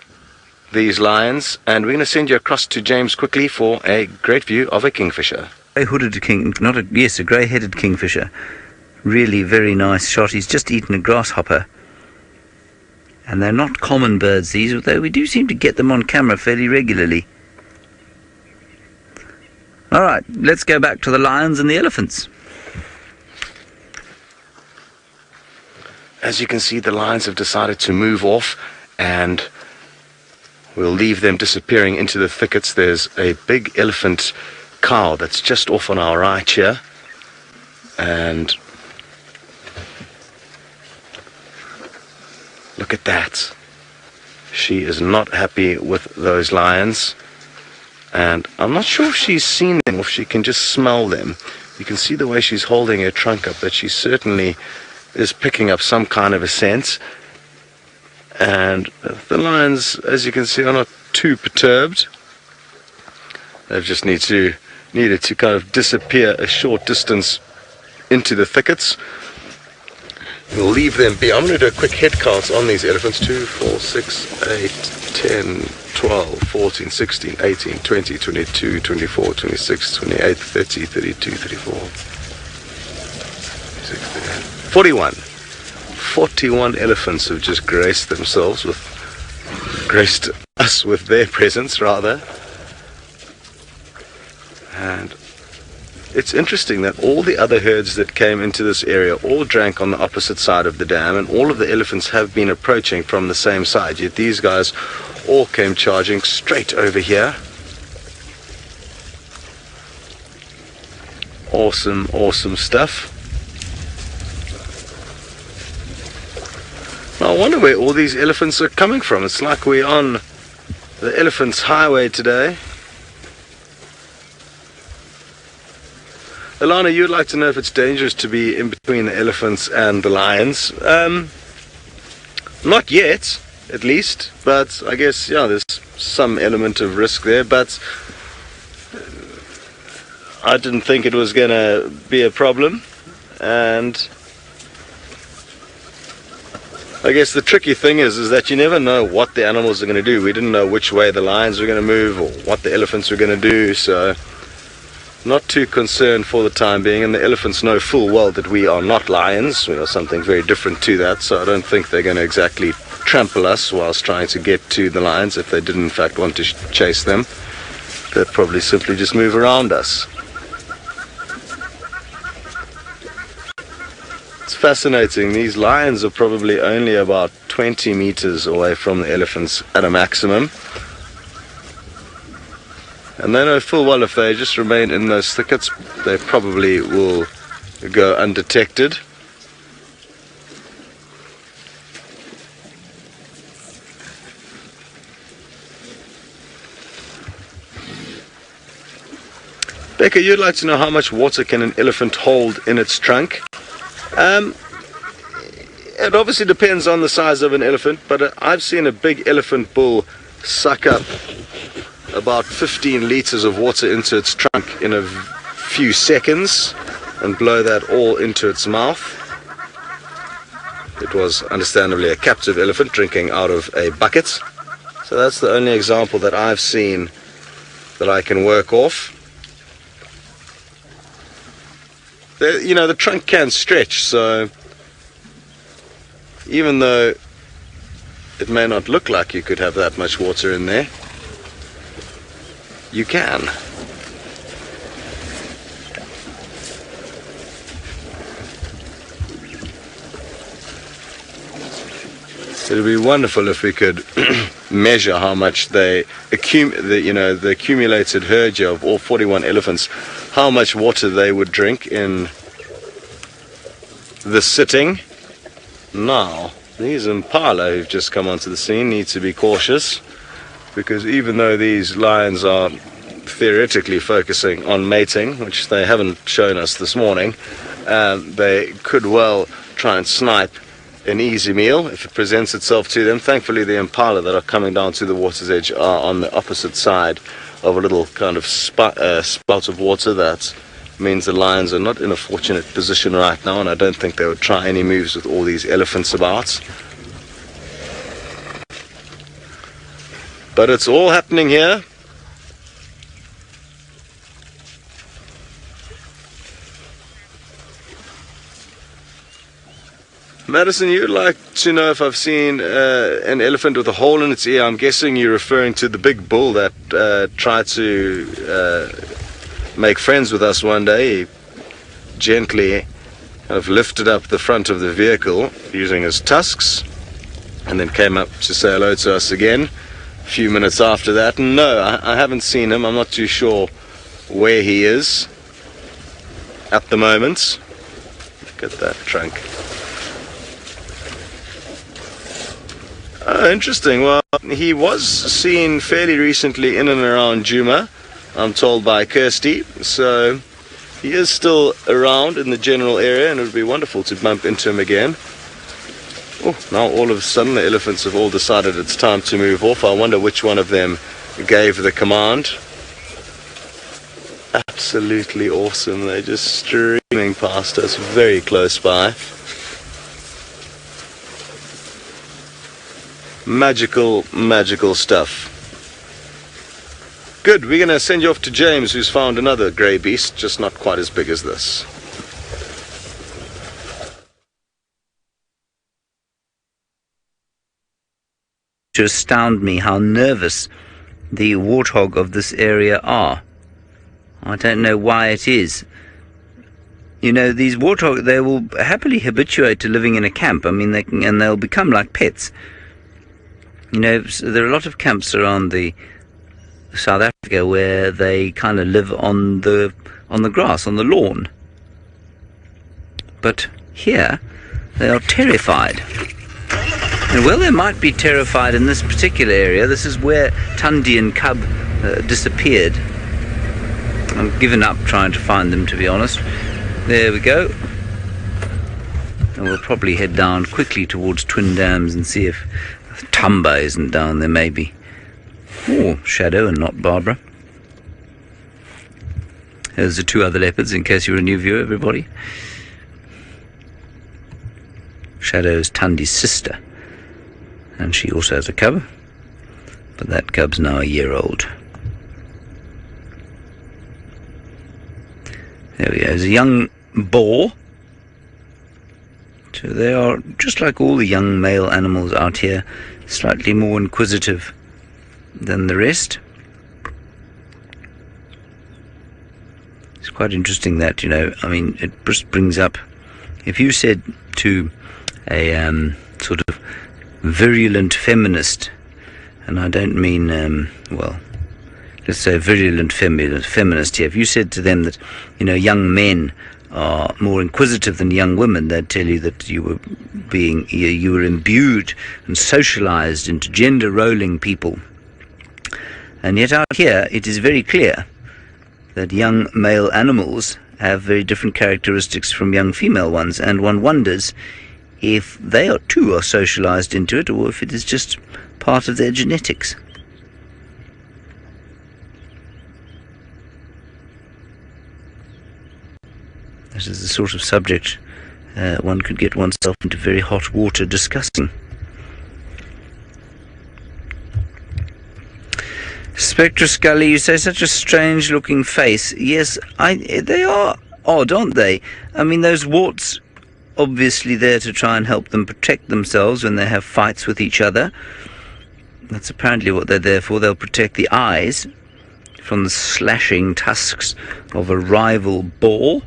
these lions. And we're going to send you across to James quickly for a great view of a kingfisher. A hooded king, a grey-headed kingfisher. Really very nice shot. He's just eaten a grasshopper. And they're not common birds, these, although we do seem to get them on camera fairly regularly. All right, let's go back to the lions and the elephants. As you can see, the lions have decided to move off, and we'll leave them disappearing into the thickets. There's a big elephant cow that's just off on our right here. And look at that. She is not happy with those lions. And I'm not sure if she's seen them or if she can just smell them. You can see the way she's holding her trunk up that she certainly is picking up some kind of a scent. And the lions, as you can see, are not too perturbed. They've just needed to kind of disappear a short distance into the thickets. We'll leave them be. I'm going to do a quick head count on these elephants. 2, 4, 6, 8, 10, 12, 14, 16, 18, 20, 22, 24, 26, 28, 30, 32, 34, 41. 41 elephants have just graced us with their presence, rather. And it's interesting that all the other herds that came into this area all drank on the opposite side of the dam, and all of the elephants have been approaching from the same side, yet these guys all came charging straight over here. Awesome, awesome stuff. Now I wonder where all these elephants are coming from. It's like we're on the Elephant's Highway today. Alana, you'd like to know if it's dangerous to be in between the elephants and the lions. Not yet, at least, but I guess, yeah, there's some element of risk there, but I didn't think it was going to be a problem. And I guess the tricky thing is that you never know what the animals are going to do. We didn't know which way the lions were going to move or what the elephants were going to do, so not too concerned for the time being. And the elephants know full well that we are not lions. We are something very different to that, so I don't think they're going to exactly trample us whilst trying to get to the lions. If they did in fact want to chase them, they'd probably simply just move around us. It's fascinating. These lions are probably only about 20 meters away from the elephants at a maximum. And they know full well if they just remain in those thickets, they probably will go undetected. Becca, you'd like to know how much water can an elephant hold in its trunk? It obviously depends on the size of an elephant, but I've seen a big elephant bull suck up about 15 liters of water into its trunk in a few seconds and blow that all into its mouth. It was understandably a captive elephant drinking out of a bucket. So that's the only example that I've seen that I can work off. The trunk can stretch, so even though it may not look like you could have that much water in there, you can. It would be wonderful if we could measure how much the accumulated herd here of all 41 elephants, how much water they would drink in the sitting. Now, these impala who've just come onto the scene need to be cautious, because even though these lions are theoretically focusing on mating, which they haven't shown us this morning, they could well try and snipe an easy meal if it presents itself to them. Thankfully, the impala that are coming down to the water's edge are on the opposite side of a little kind of spout of water. That means the lions are not in a fortunate position right now, and I don't think they would try any moves with all these elephants about. But it's all happening here. Madison, you'd like to know if I've seen an elephant with a hole in its ear. I'm guessing you're referring to the big bull that tried to make friends with us one day. He gently kind of lifted up the front of the vehicle using his tusks and then came up to say hello to us again a few minutes after that. And no, I haven't seen him. I'm not too sure where he is at the moment. Look at that trunk. Interesting. Well, he was seen fairly recently in and around Djuma, I'm told by Kirsty, so he is still around in the general area, and it would be wonderful to bump into him again. Oh, now all of a sudden the elephants have all decided it's time to move off. I wonder which one of them gave the command. Absolutely awesome. They're just streaming past us very close by. Magical, magical stuff. Good, we're going to send you off to James, who's found another grey beast, just not quite as big as this. To astound me how nervous the warthog of this area are. I don't know why it is. You know, these warthog, they will happily habituate to living in a camp. I mean, they'll become like pets. You know, there are a lot of camps around the South Africa where they kind of live on the grass, on the lawn. But here, they are terrified. And well, they might be terrified in this particular area. This is where Tundi and Cub disappeared. I've given up trying to find them, to be honest. There we go. And we'll probably head down quickly towards Twin Dams and see if Tumba isn't down there, maybe. Oh, Shadow and not Barbara. There's the two other leopards, in case you're a new viewer, everybody. Shadow is Tundi's sister, and she also has a cub, but that cub's now a year old. There we go. There's a young boar. So they are, just like all the young male animals out here, slightly more inquisitive than the rest. It's quite interesting that, you know, I mean, it just brings up, if you said to a sort of virulent feminist, and I don't mean, well, let's say virulent feminist here, if you said to them that, you know, young men are more inquisitive than young women, they'd tell you that you were imbued and socialized into gender rolling people. And yet out here it is very clear that young male animals have very different characteristics from young female ones, and one wonders if they too are socialized into it, or if it is just part of their genetics. This is the sort of subject one could get oneself into very hot water discussing. Spectra Scully, you say such a strange looking face. Yes, they are odd, aren't they? I mean, those warts obviously there to try and help them protect themselves when they have fights with each other. That's apparently what they're there for. They'll protect the eyes from the slashing tusks of a rival boar.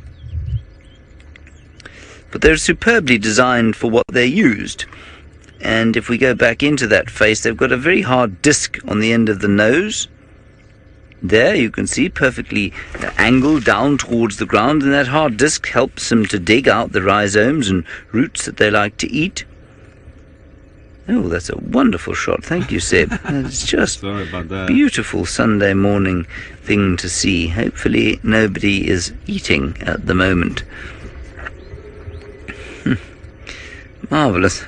But they're superbly designed for what they're used. And if we go back into that face, they've got a very hard disc on the end of the nose. There you can see perfectly angled down towards the ground, and that hard disc helps them to dig out the rhizomes and roots that they like to eat. Oh, that's a wonderful shot. Thank you, Seb. It's just Sorry about that. Beautiful Sunday morning thing to see. Hopefully nobody is eating at the moment. Marvellous.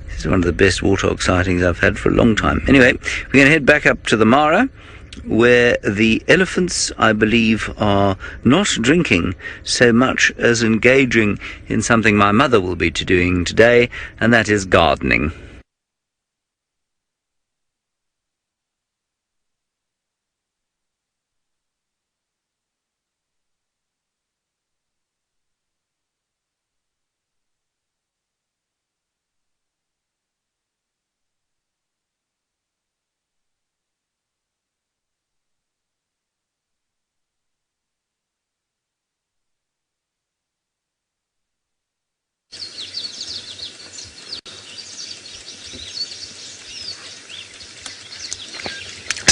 This is one of the best warthog sightings I've had for a long time. Anyway, we're going to head back up to the Mara, where the elephants, I believe, are not drinking so much as engaging in something my mother will be doing today, and that is gardening.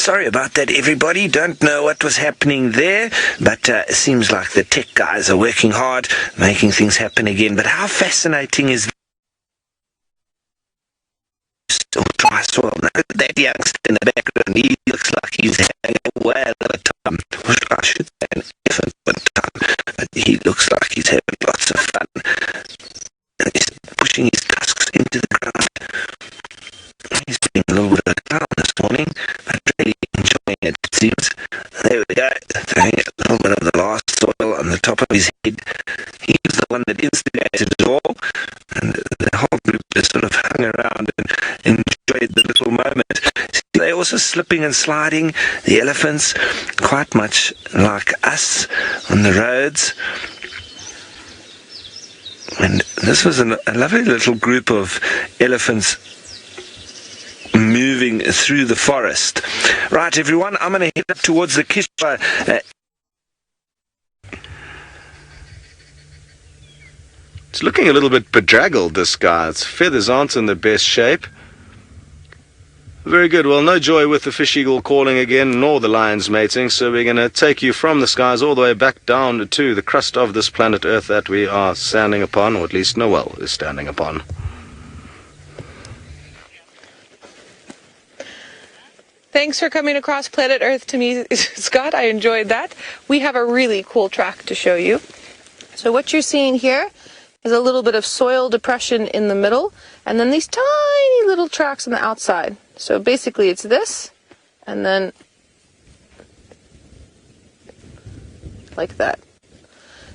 Sorry about that, everybody. Don't know what was happening there, but it seems like the tech guys are working hard, making things happen again. But how fascinating is dry soil? That youngster in the background, he looks like he's having a whale of a time. I should say an elephant one time, but he looks like he's having lots of fun. And he's pushing his tusks into the ground. He's being a little bit of a clown this morning, but really enjoying it, it seems. There we go, throwing a little bit of the last soil on the top of his head. He was the one that instigated it all, and the whole group just sort of hung around and enjoyed the little moment. They're also slipping and sliding, the elephants, quite much like us on the roads. And this was a lovely little group of elephants moving through the forest. Right, everyone, I'm going to head up towards the Chitwa. It's looking a little bit bedraggled, this guy. Its feathers aren't in the best shape. Very good. Well, no joy with the fish eagle calling again, nor the lions mating, so we're going to take you from the skies all the way back down to the crust of this planet Earth that we are standing upon, or at least Noel is standing upon. Thanks for coming across planet Earth to me, Scott. I enjoyed that. We have a really cool track to show you. So what you're seeing here is a little bit of soil depression in the middle, and then these tiny little tracks on the outside. So basically it's this, and then like that.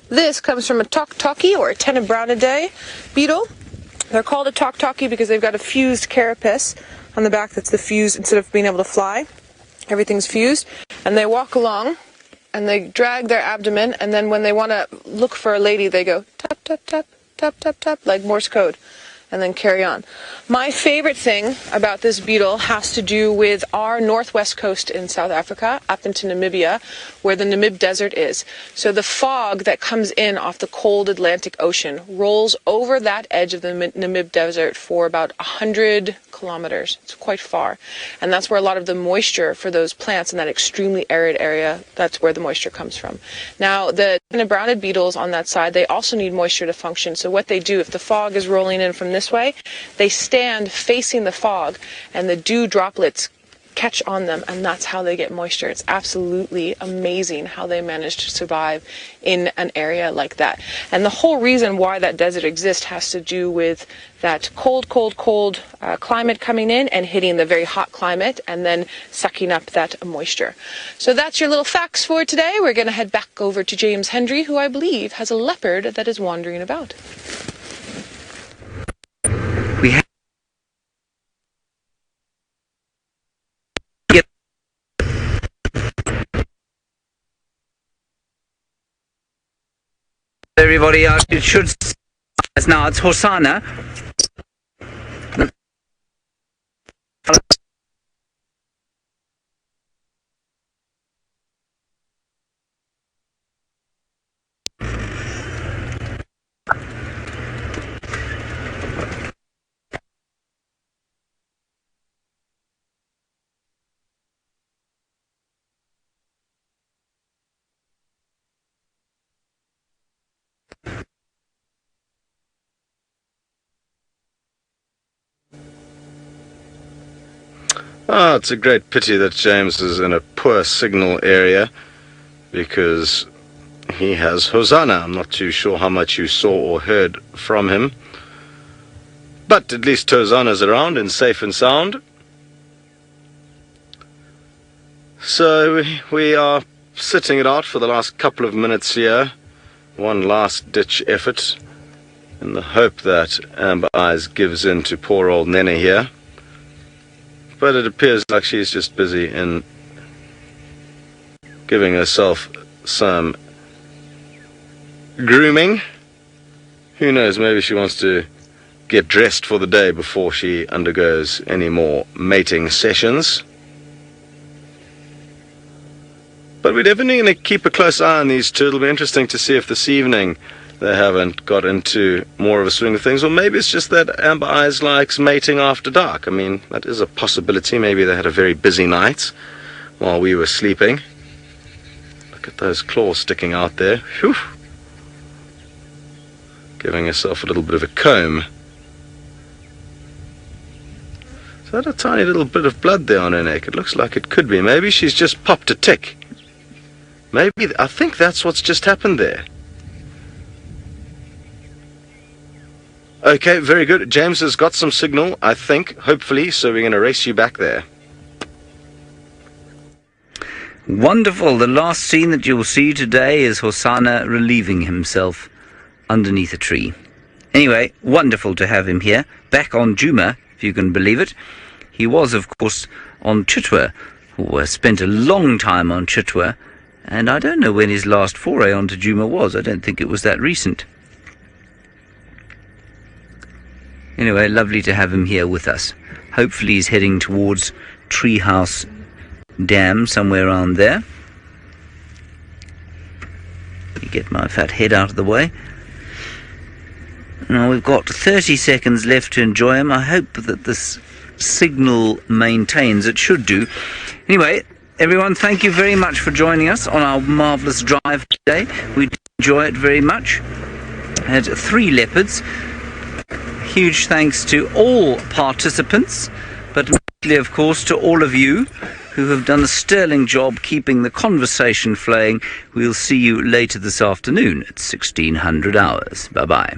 This comes from a toktoki, or a Tenebronidae beetle. They're called a toktoki because they've got a fused carapace on the back that's the fused, instead of being able to fly, everything's fused. And they walk along, and they drag their abdomen, and then when they want to look for a lady, they go tap, tap, tap, tap, tap, tap, like Morse code, and then carry on. My favorite thing about this beetle has to do with our northwest coast in South Africa, up into Namibia, where the Namib Desert is. So the fog that comes in off the cold Atlantic Ocean rolls over that edge of the Namib Desert for about 100 kilometers. It's quite far. And that's where a lot of the moisture for those plants in that extremely arid area, that's where the moisture comes from. Now, the Tenebronidae beetles on that side, they also need moisture to function. So what they do, if the fog is rolling in from this way, they stand facing the fog, and the dew droplets catch on them, and that's how they get moisture. It's absolutely amazing how they manage to survive in an area like that. And the whole reason why that desert exists has to do with that cold climate coming in and hitting the very hot climate, and then sucking up that moisture. So that's your little facts for today. We're going to head back over to James Hendry, who I believe has a leopard that is wandering about. We have everybody else, it should now, it's Hosana. Ah, it's a great pity that James is in a poor signal area, because he has Hosana. I'm not too sure how much you saw or heard from him, but at least Hosana's around and safe and sound. So we are sitting it out for the last couple of minutes here, one last ditch effort, in the hope that Amber Eyes gives in to poor old Nene here. But it appears like she's just busy in giving herself some grooming. Who knows, maybe she wants to get dressed for the day before she undergoes any more mating sessions. But we're definitely going to keep a close eye on these two. It'll be interesting to see if this evening they haven't got into more of a swing of things, or maybe it's just that Amber Eyes likes mating after dark. I mean, that is a possibility. Maybe they had a very busy night, while we were sleeping. Look at those claws sticking out there. Whew. Giving herself a little bit of a comb. Is that a tiny little bit of blood there on her neck? It looks like it could be. Maybe she's just popped a tick. Maybe, I think that's what's just happened there. Okay, very good. James has got some signal, I think, hopefully, so we're going to race you back there. Wonderful. The last scene that you will see today is Hosana relieving himself underneath a tree. Anyway, wonderful to have him here. Back on Djuma, if you can believe it. He was, of course, on Chitwa, or spent a long time on Chitwa, and I don't know when his last foray onto Djuma was. I don't think it was that recent. Anyway, lovely to have him here with us. Hopefully he's heading towards Treehouse Dam, somewhere around there. Let me get my fat head out of the way. Now we've got 30 seconds left to enjoy him. I hope that this signal maintains. It should do. Anyway, everyone, thank you very much for joining us on our marvellous drive today. We enjoy it very much. Had 3 leopards. Huge thanks to all participants, but mostly, of course, to all of you who have done a sterling job keeping the conversation flowing. We'll see you later this afternoon at 1600 hours. Bye-bye.